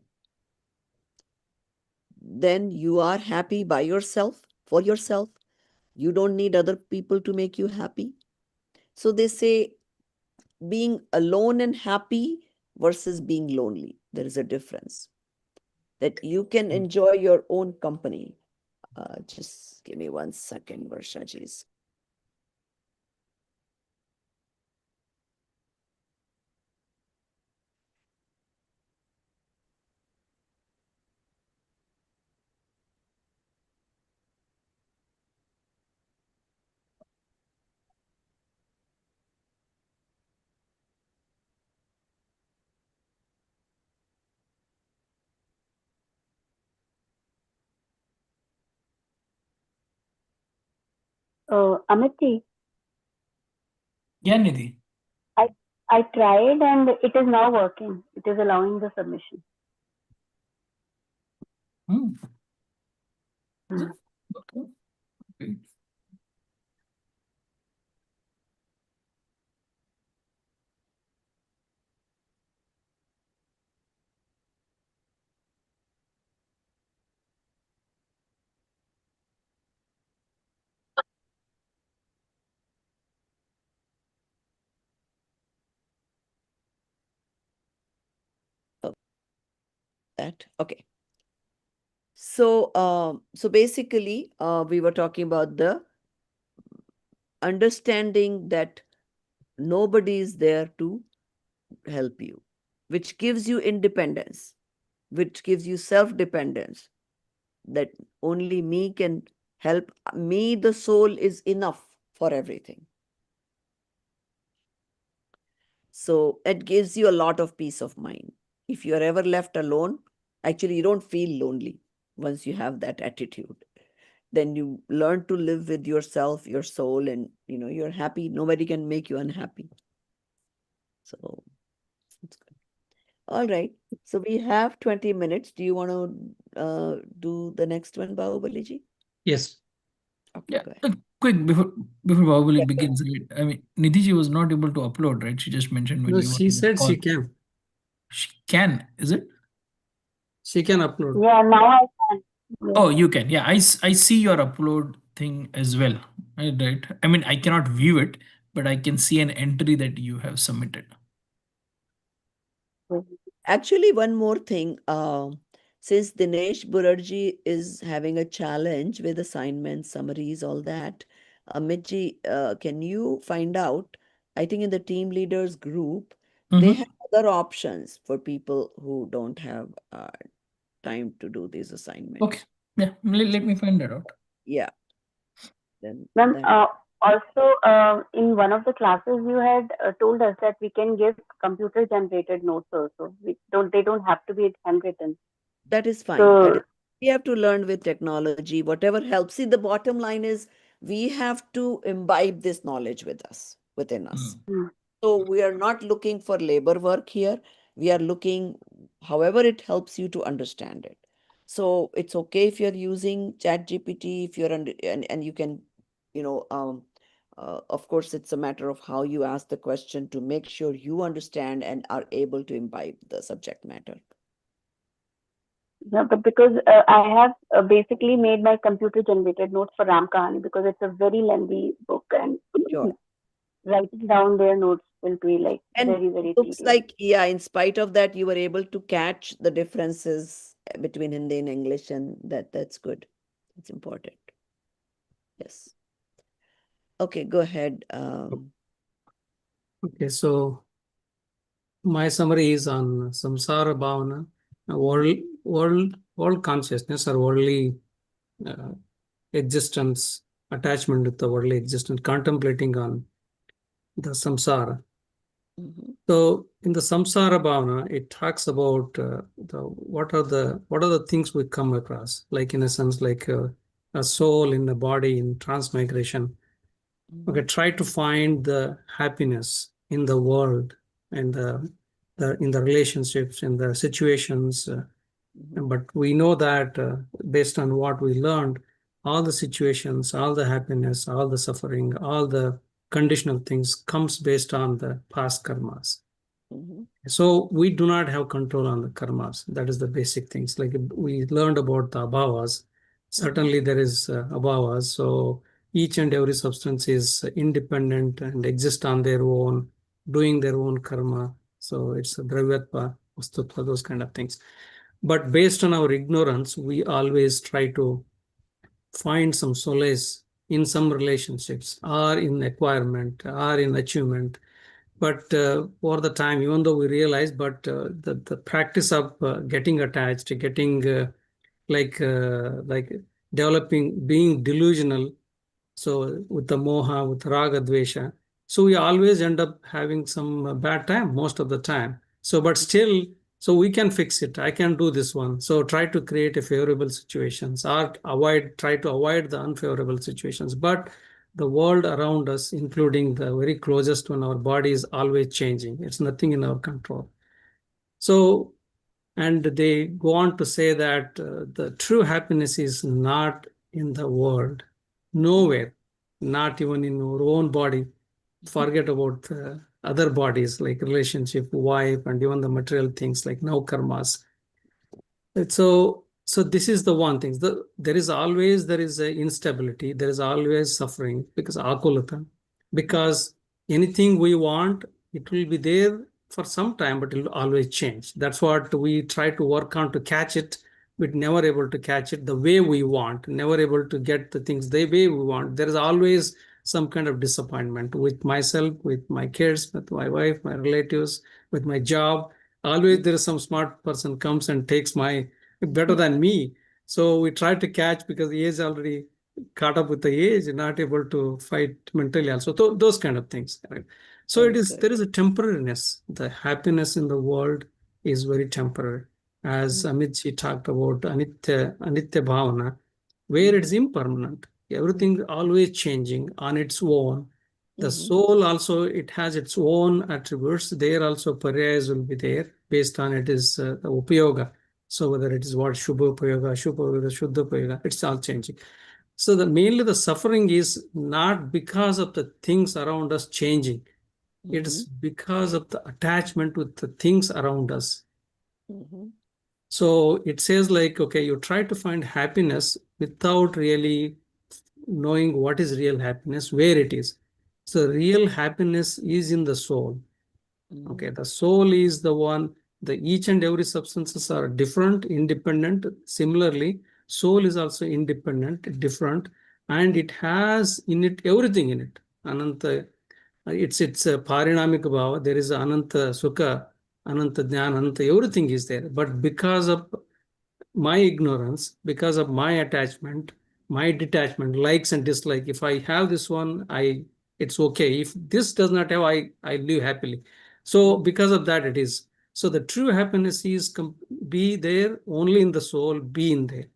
then you are happy by yourself, for yourself. You don't need other people to make you happy. So they say being alone and happy versus being lonely, there is a difference. That you can enjoy your own company. Just give me 1 second, Varshaji's. Amity, Yeah, Nidhi. I I tried and it is now working. It is allowing the submission. Hmm. Is Hmm. it? Okay. Okay. That okay. So basically, we were talking about the understanding that nobody is there to help you, which gives you independence, which gives you self-dependence. That only me can help me. The soul is enough for everything. So it gives you a lot of peace of mind. If you're ever left alone, actually, you don't feel lonely once you have that attitude. Then you learn to live with yourself, your soul, and you're happy. Nobody can make you unhappy. So it's good. All right. So we have 20 minutes. Do you want to do the next one, Bahubaliji? Yes. Okay, Yeah. go ahead. Quick before Bahubali Yeah. begins, right? I mean, Nidhi was not able to upload, right? She just mentioned when No, you were she on the said call. she can. She can, is it? She can upload. Yeah, now I can. Yes. Oh, you can. Yeah, I see your upload thing as well. Right. I mean, I cannot view it, but I can see an entry that you have submitted. Actually, one more thing. Since Dinesh Burarji is having a challenge with assignments, summaries, all that, Amitji, can you find out? I think in the team leaders group, they Mm-hmm. have other options for people who don't have time to do these Okay. assignments. Yeah. Let me find that out. Yeah, then Ma'am, that. also in one of the classes you had told us that we can give computer generated notes also. They don't have to be handwritten. That is fine. That So is, we have to learn with technology, whatever helps. See, the bottom line is we have to imbibe this knowledge with us, within us. Mm. hmm, So we are not looking for labor work here. We are looking, however, it helps you to understand it. So it's okay if you're using ChatGPT, if you're under, and you can, you know, of course, it's a matter of how you ask the question to make sure you understand and are able to imbibe the subject matter. yeah, but because I have basically made my computer generated notes for Ram Kahani because it's a very lengthy book and Sure. writing down their notes will be like And very, very looks tedious. like, yeah, in spite of that, you were able to catch the differences between Hindi and English, and that's good. It's important. Yes. Okay, go ahead. Okay, so my summary is on samsara bhavana, world consciousness or worldly uh, existence, attachment with the worldly existence, contemplating on the samsara. Mhm, So in the samsara bhavana, it talks about what are the things we come across, like in a sense, like a soul in the body in transmigration. Okay, mhm, try to find the happiness in the world and the in the relationships in the situations. mhm, But we know that based on what we learned, all the situations, all the happiness, all the suffering, all the conditional things comes based on the past karmas. So we do not have control on the karmas. That is the basic things. Like we learned about the abhavas. Certainly there is abhavas. So each and every substance is independent and exist on their own, doing their own karma. So it's a dravyatva, vastutva, those kind of things. But based on our ignorance, we always try to find some solace in some relationships or in acquirement or in achievement. But over the time, even though we realize, but the practice of getting attached, getting like developing, being delusional, so with the moha, with raga, dvesha, so we always end up having some bad time most of the time. So, but still, so we can fix it. I can do this one. So try to create a favorable situations or try to avoid the unfavorable situations. But the world around us, including the very closest one, our body is always changing. It's nothing in our control. So, and they go on to say that the true happiness is not in the world, nowhere, not even in our own body. Forget about other bodies like relationship, wife, and even the material things like now karmas. So this is the one thing. There is a instability. There is always suffering because akulata. Because anything we want, it will be there for some time, but it will always change. That's what we try to work on to catch it, but never able to catch it the way we want, never able to get the things the way we want. There is always some kind of disappointment with myself, with my kids, with my wife, my relatives, with my job. Always there is some smart person comes and takes my better than me. So we try to catch because the age already caught up with the age, not able to fight mentally also. Those kind of things. Right? So it is, there is a temporariness. The happiness in the world is very temporary. As Amit ji talked about anitya bhavana, where it's impermanent. Everything always changing on its own. The soul also, it has its own attributes. There also paryas will be there based on it is the upayoga. So whether it is what Shubha Upayoga, Shuddha Upayoga, it's all changing. So mainly the suffering is not because of the things around us changing. It is because of the attachment with the things around us. So it says like, okay, you try to find happiness without really knowing what is real happiness, where it is. So real happiness is in the soul. Okay, the soul is the one, the each and every substances are different, independent. Similarly, soul is also independent, different, and it has in it everything in it. Ananta, it's a parinamik bhava. There is ananta sukha, ananta jnana, ananta, everything is there. But because of my ignorance, because of my attachment, my detachment, likes and dislike, if I have this one, it's okay. If this does not have, I live happily. So because of that, it is. So the true happiness is be there only in the soul, be in there.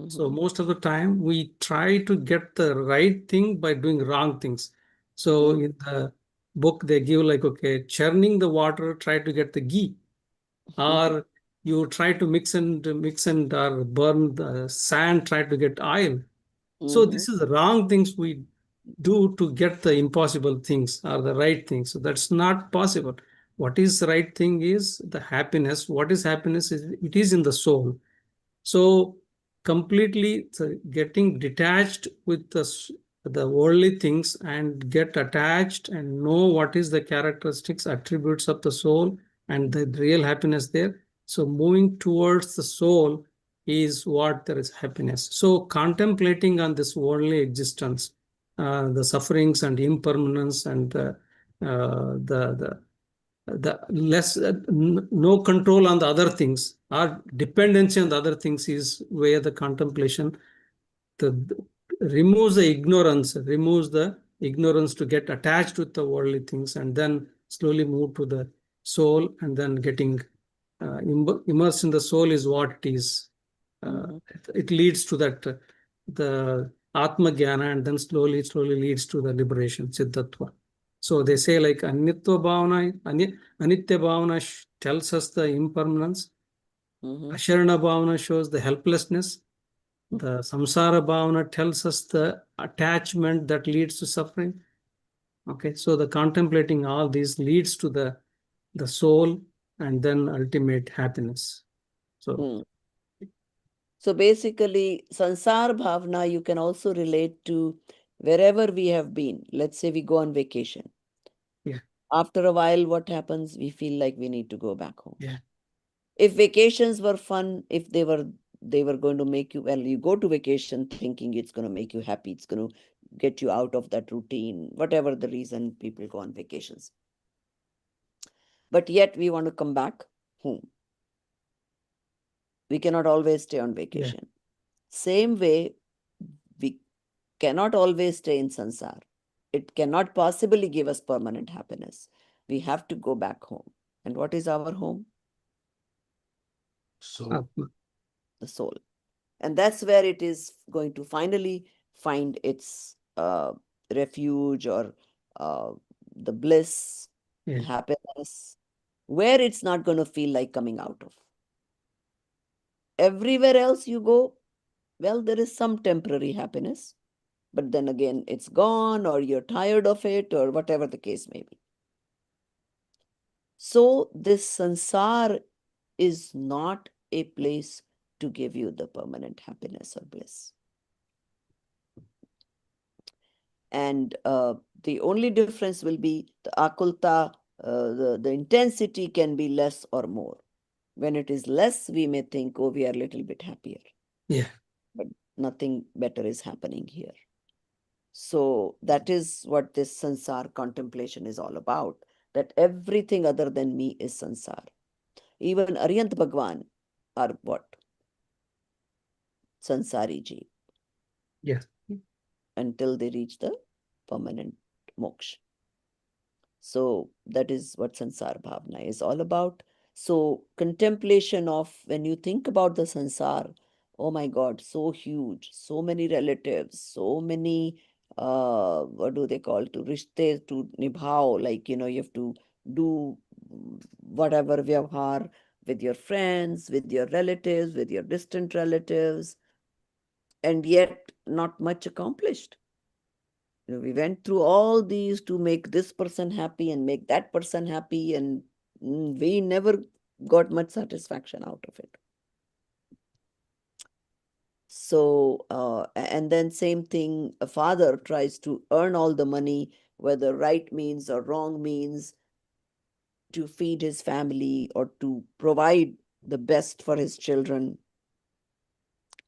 So most of the time we try to get the right thing by doing wrong things. So in the book, they give like, okay, churning the water, try to get the ghee. Or you try to mix and or burn the sand, try to get oil. So this is the wrong things we do to get the impossible things or the right things. So that's not possible. What is the right thing is the happiness. What is happiness? It is in the soul. So completely getting detached with the worldly things and get attached and know what is the characteristics, attributes of the soul and the real happiness there. So moving towards the soul is what there is happiness. So contemplating on this worldly existence, the sufferings and impermanence and the less no control on the other things or dependency on the other things is where the contemplation removes the ignorance to get attached with the worldly things and then slowly move to the soul and then getting immersed in the soul is what it is. It leads to that the Atma Jnana and then slowly leads to the liberation, Siddhatva. So they say like Anitya Bhavana tells us the impermanence. Asharana Bhavana shows the helplessness. The Samsara Bhavana tells us the attachment that leads to suffering. Okay, so the contemplating all these leads to the the soul, and then ultimate happiness. So So basically, sansar bhavna you can also relate to wherever we have been. Let's say we go on vacation. yeah, After a while, what happens? We feel like we need to go back home. yeah, If vacations were fun, if they were going to make you, well, you go to vacation thinking it's going to make you happy, it's going to get you out of that routine, whatever the reason people go on vacations. But yet we want to come back home. We cannot always stay on vacation. Same way, we cannot always stay in sansar. It cannot possibly give us permanent happiness. We have to go back home. And what is our home? So, Atma. The soul. And that's where it is going to finally find its refuge or the bliss, Yeah, happiness, where it's not going to feel like coming out of. Everywhere else you go, well, there is some temporary happiness, but then again, it's gone, or you're tired of it, or whatever the case may be. So, this sansar is not a place to give you the permanent happiness or bliss. And the only difference will be the akulta, the intensity can be less or more. When it is less, we may think, oh, we are a little bit happier. yeah, But nothing better is happening here. So that is what this sansar contemplation is all about, that everything other than me is sansar. Even Aryant Bhagwan are what? Sansari ji, yeah. until they reach the permanent moksha. So that is what sansar bhavna is all about. So contemplation of, when you think about the sansar, oh my God, so huge, so many relatives, so many, what do they call, to rishte, to nibhao, like, you have to do whatever vyavhar with your friends, with your relatives, with your distant relatives, and yet not much accomplished. We went through all these to make this person happy and make that person happy, and we never got much satisfaction out of it. So, and then same thing, a father tries to earn all the money, whether right means or wrong means, to feed his family or to provide the best for his children.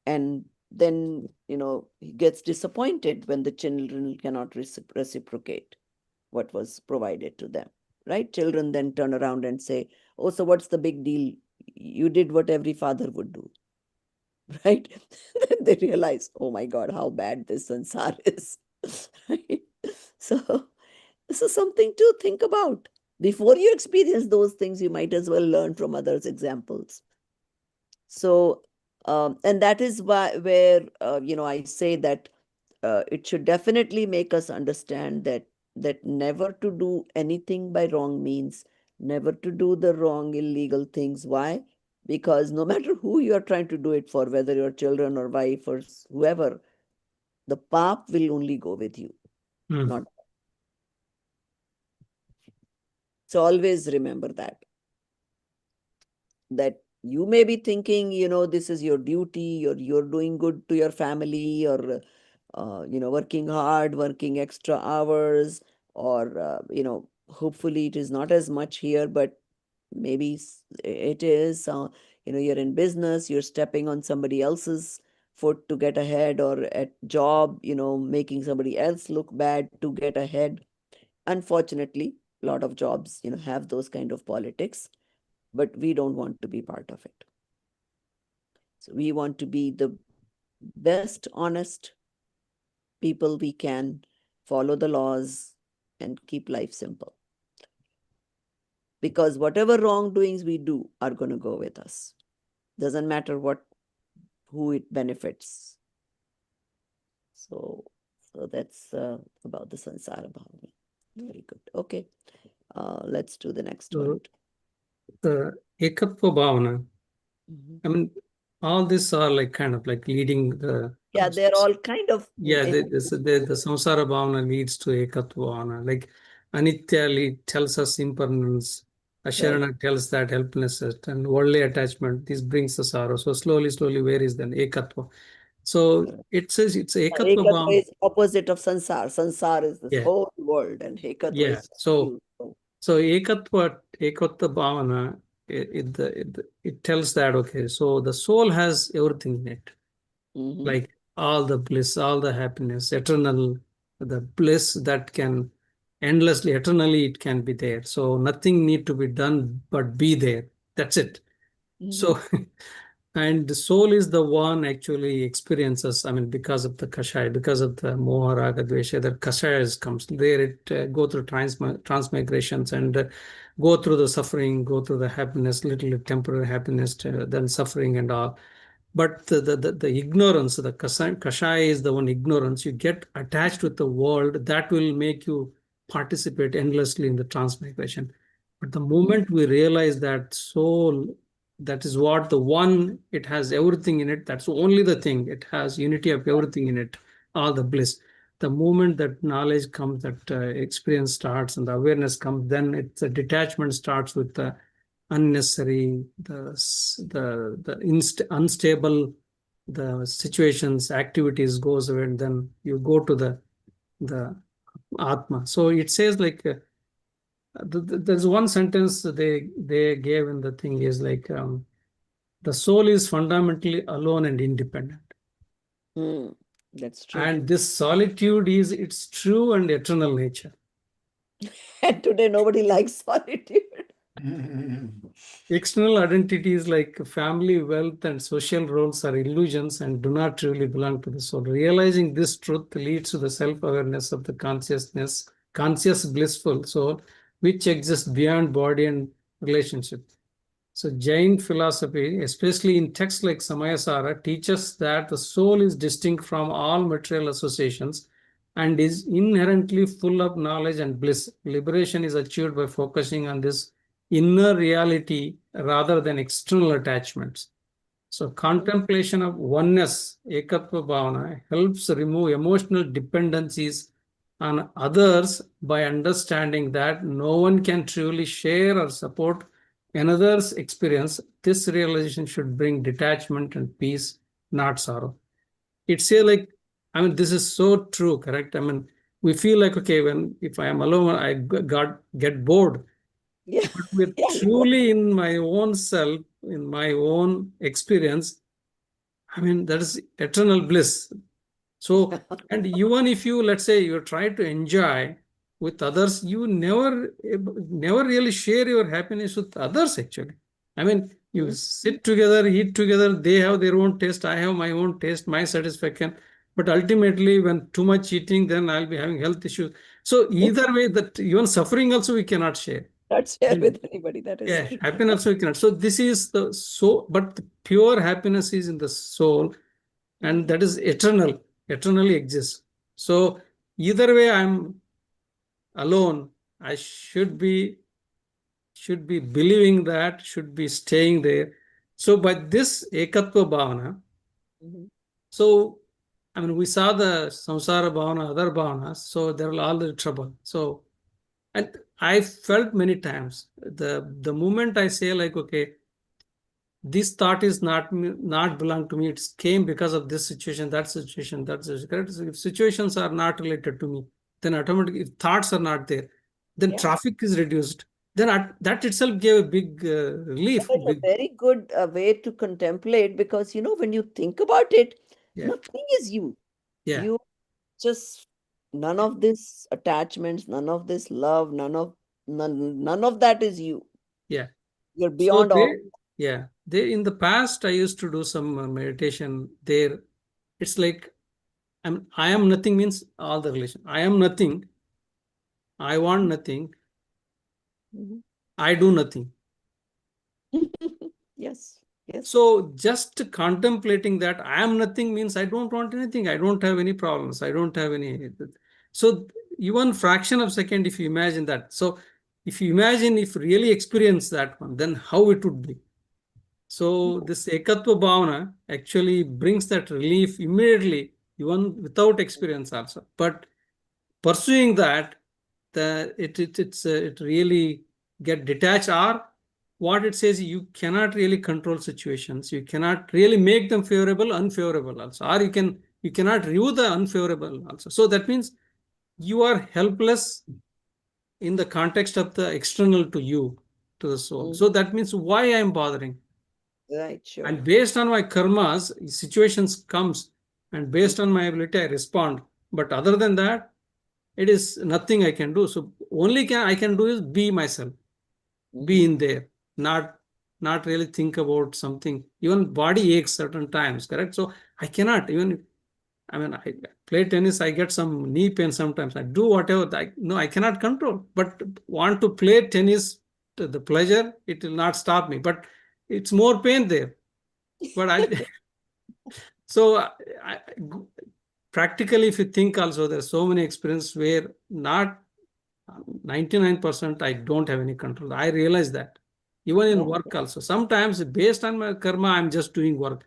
And then, he gets disappointed when the children cannot reciprocate what was provided to them, right? Children then turn around and say, oh, so what's the big deal? You did what every father would do, right? Then they realize, oh my God, how bad this sansar is, right? So this is something to think about. Before you experience those things, you might as well learn from others' examples. So, and that is where, I say that it should definitely make us understand that never to do anything by wrong means, never to do the wrong illegal things. Why? Because no matter who you are trying to do it for, whether your children or wife or whoever, the path will only go with you. Not. So always remember that you may be thinking, this is your duty, or you're doing good to your family, or working hard, working extra hours, or hopefully it is not as much here, but maybe it is. You're in business, you're stepping on somebody else's foot to get ahead, or at job, making somebody else look bad to get ahead. Unfortunately, a lot of jobs have those kind of politics, but we don't want to be part of it. So we want to be the best honest people we can, follow the laws, and keep life simple. Because whatever wrongdoings we do are going to go with us. Doesn't matter who it benefits. So that's about the sansara bhavana. Very good. Okay, let's do the next one. The ekatva bhavana. I mean, all these are like kind of like leading the. Yeah, they're all kind of. Yeah, the samsara bhavana leads to ekatva bhavana. Like Anitya tells us impermanence, Asharana tells that helplessness and worldly attachment, this brings the sorrow. So slowly, where is then ekatva? So it says it's ekatva Ekatva bhav. is opposite of sansar. Sansar is this Yeah, whole world, and Ekatva yeah. is So you. ekatva bhavana, it tells that, okay, so the soul has everything in it, Mhm. like all the bliss, all the happiness, eternal, the bliss that can endlessly, eternally, it can be there. So nothing need to be done but be there. That's it. So, and the soul is the one actually experiences, I mean, because of the kashaya, because of the moha, raga, dvesha, the kashayas comes there, it go through transmigrations and go through the suffering, go through the happiness, little temporary happiness, then suffering and all. But the ignorance, the kashaya is the one ignorance. You get attached with the world that will make you participate endlessly in the transmigration. But the moment we realize that soul, that is what the one, it has everything in it. That's only the thing. It has unity of everything in it, all the bliss. The moment that knowledge comes, that experience starts and the awareness comes, then it's a detachment starts with the unnecessary, unstable, the situations, activities goes away, and then you go to the Atma. So it says like there's one sentence they gave in the thing is like the soul is fundamentally alone and independent. That's true. And this solitude is its true and eternal nature. And today nobody likes solitude. External identities like family, wealth, and social roles are illusions and do not truly belong to the soul. Realizing this truth leads to the self-awareness of the conscious, blissful soul, which exists beyond body and relationship. So Jain philosophy, especially in texts like Samayasara, teaches that the soul is distinct from all material associations and is inherently full of knowledge and bliss. Liberation is achieved by focusing on this inner reality rather than external attachments. So contemplation of oneness, ekatva bhavana, helps remove emotional dependencies on others by understanding that no one can truly share or support another's experience. This realization should bring detachment and peace, not sorrow. It's say like, I mean, this is so true, correct? I mean, we feel like, okay, if I am alone, I get bored. Yeah. But we're truly in my own self, in my own experience, I mean, that is eternal bliss. So, and even if you, let's say, you try to enjoy with others, you never really share your happiness with others, actually. I mean, you sit together, eat together, they have their own taste, I have my own taste, my satisfaction. But ultimately, when too much eating, then I'll be having health issues. So either way, that even suffering also we cannot share. Not share with anybody. That is Yeah, true. happiness we cannot. So this is the soul, but the pure happiness is in the soul, and that is eternal, eternally exists. So either way, I'm alone. I should be believing that, should be staying there. So by this ekatva bhavana, so I mean we saw the samsara bhavana, other bhavanas, so there are all the trouble. So and I felt many times the moment I say like, okay, this thought is not belong to me. It came because of this situation, that situation, that situation. If situations are not related to me, then automatically, if thoughts are not there, then traffic is reduced. Then that itself gave a big relief. It's a very good way to contemplate, because when you think about it, nothing is you. Yeah. You just none of this attachments, none of this love, none of that is you. Yeah. You're beyond all. Yeah. In the past, I used to do some meditation there. It's like I am nothing means all the relation. I am nothing. I want nothing. I do nothing. Yes. So just contemplating that I am nothing means I don't want anything. I don't have any problems. I don't have any. So even fraction of second, if you imagine that. So if you imagine, if really experience that one, then how it would be. So this ekatva bhavana actually brings that relief immediately, even without experience also. But pursuing that, it really get detached, or what it says, you cannot really control situations. You cannot really make them favorable, unfavorable also, or you cannot review the unfavorable also. So that means you are helpless in the context of the external to you, to the soul. So that means why I am bothering. Right, sure. And based on my karmas, situations comes, and based on my ability, I respond. But other than that, it is nothing I can do. So only I can do is be myself, be in there, not really think about something. Even body aches certain times, correct? So I cannot even. I mean, I play tennis, I get some knee pain sometimes. I do whatever. No, I cannot control. But want to play tennis to the pleasure, it will not stop me. But it's more pain there. But so practically, if you think also, there's so many experiences where not 99% I don't have any control. I realize that. Even in work also. Sometimes based on my karma, I'm just doing work.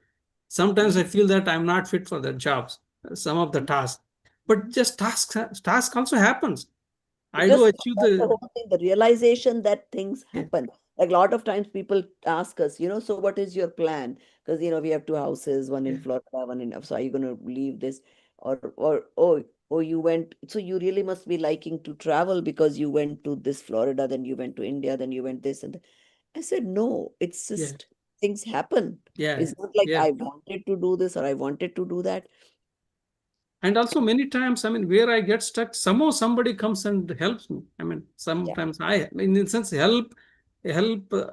Sometimes I feel that I'm not fit for the jobs, some of the tasks. But just task also happens. I do Just achieve that's the the whole thing, the realization that things yeah, happen. Like a lot of times people ask us, so what is your plan? Because we have two houses, one in yeah, Florida, one in, so are you going to leave this? Or oh, you went, so you really must be liking to travel because you went to this Florida, then you went to India, then you went this and that. I said, no, it's yeah, just things happen. yeah, It's not like yeah. I wanted to do this or I wanted to do that. And also many times, I mean, where I get stuck, somehow somebody comes and helps me. I mean, Yeah. sometimes in the sense, help,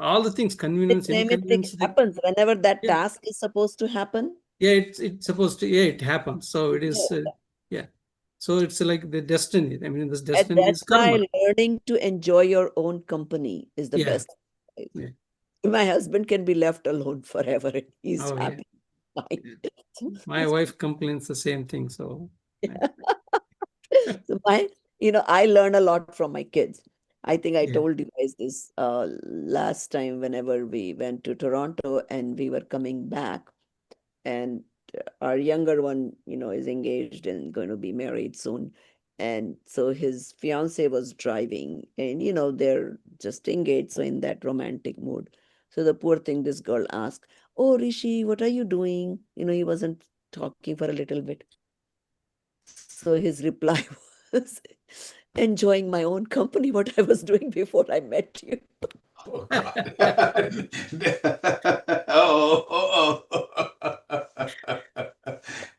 all the things, It convenience, name it, thing inconvenience. happens whenever that Yeah, task is supposed to happen. yeah, it's supposed to, yeah, it happens. So it is, Yeah. yeah. So it's like the destiny. I mean, this And destiny is that's karma. why learning to enjoy your own company is the Yeah, best. yeah. My husband can be left alone forever and he's Oh, yeah. happy. Fine. My wife complains the same thing. So, yeah, So I learn a lot from my kids. I think I yeah, told you guys this last time whenever we went to Toronto and we were coming back, and our younger one, is engaged and going to be married soon. And so his fiance was driving, and they're just engaged, so in that romantic mood. So the poor thing, this girl asked, "Oh, Rishi, what are you doing?" He wasn't talking for a little bit. So his reply was, "Enjoying my own company, what I was doing before I met you." Oh God.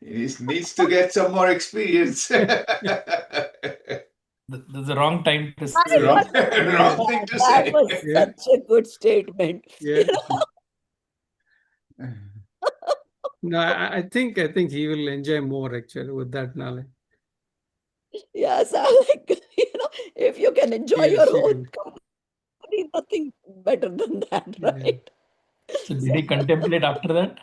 He needs to get some more experience. The wrong time to I say. Wrong, thought, yeah, wrong thing to that say. was yeah, such a good statement. yeah. No, I think he will enjoy more actually with that knowledge. Yes, I like, if you can enjoy He or your she own will. company, nothing better than that, Yeah. right? So did he contemplate after that?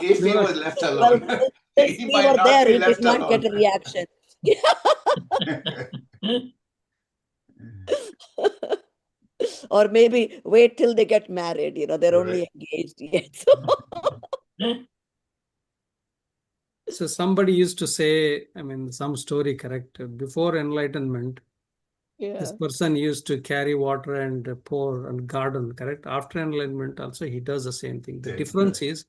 If he No, was left Well, alone, since he we might were not there, be he did left not get alone. a reaction. Or maybe wait till they get married, they're only Right. engaged yet. so somebody used to say, I mean, some story, correct? Before enlightenment, this Yeah, person used to carry water and pour and garden, correct? After enlightenment, also he does the same thing. The Same, difference right. is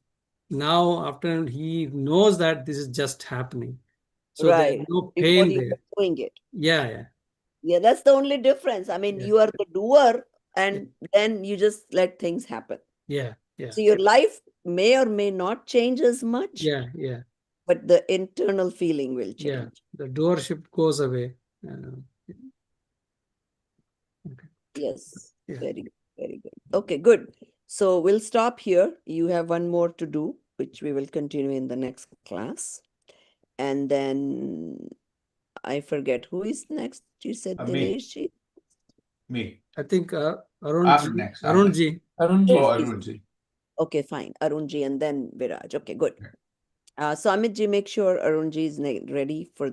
now after he knows that this is just happening. So there is right. no Before pain you there. were doing it. Yeah, yeah, Yeah, that's the only difference. I mean, yeah, you are the doer yeah, and then you just let things happen. yeah, yeah, So your life may or may not change as much, yeah, yeah, but the internal feeling will yeah. change. The doership goes away. Okay. Yes, Yeah. very good, very good. Okay, good. So we'll stop here. You have one more to do, which we will continue in the next class. And then I forget who is next. You said Me, Dinesh. me. I think I'm next. I'm next. Arunji. Arunji. Oh, Oh, Arunji. okay, fine. Arunji and then Viraj. Okay, good. So Amitji, make sure Arunji is ready for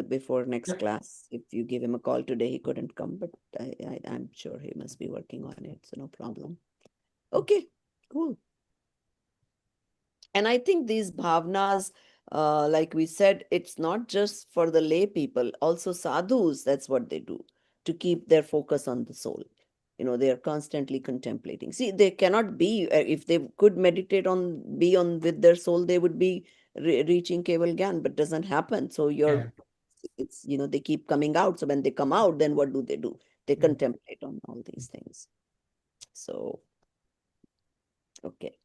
before next Yep. class. If you give him a call today, he couldn't come, but I'm sure he must be working on it, so no problem. Okay, cool. And I think these bhavnas, like we said, it's not just for the lay people, also sadhus, that's what they do. to keep their focus on the soul. They are constantly contemplating. See, they cannot be, if they could meditate be on with their soul, they would be reaching Keval Gyan, but doesn't happen. So it's, they keep coming out. So when they come out, then what do? They contemplate on all these things. So, okay.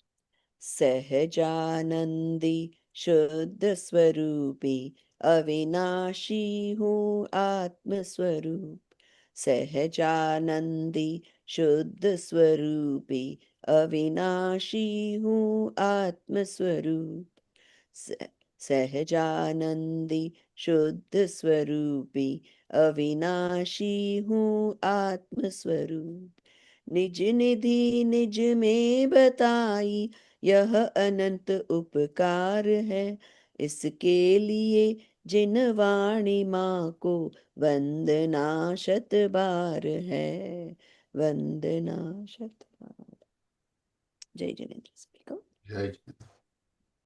सहजानंदी शुद्ध स्वरूपी अविनाशी हूँ आत्म स्वरूप. सहजानंदी शुद्ध स्वरूपी अविनाशी हूँ आत्म स्वरूप. सहजानंदी शुद्ध स्वरूपी अविनाशी हूँ आत्म स्वरूप. निज निधि निज में बताई यह अनंत उपकार है. इसके लिए जिन वाणी माँ को वंदना शत बार है. वंदना शत बार. जय जिनेन्द्र स्पीकर. जय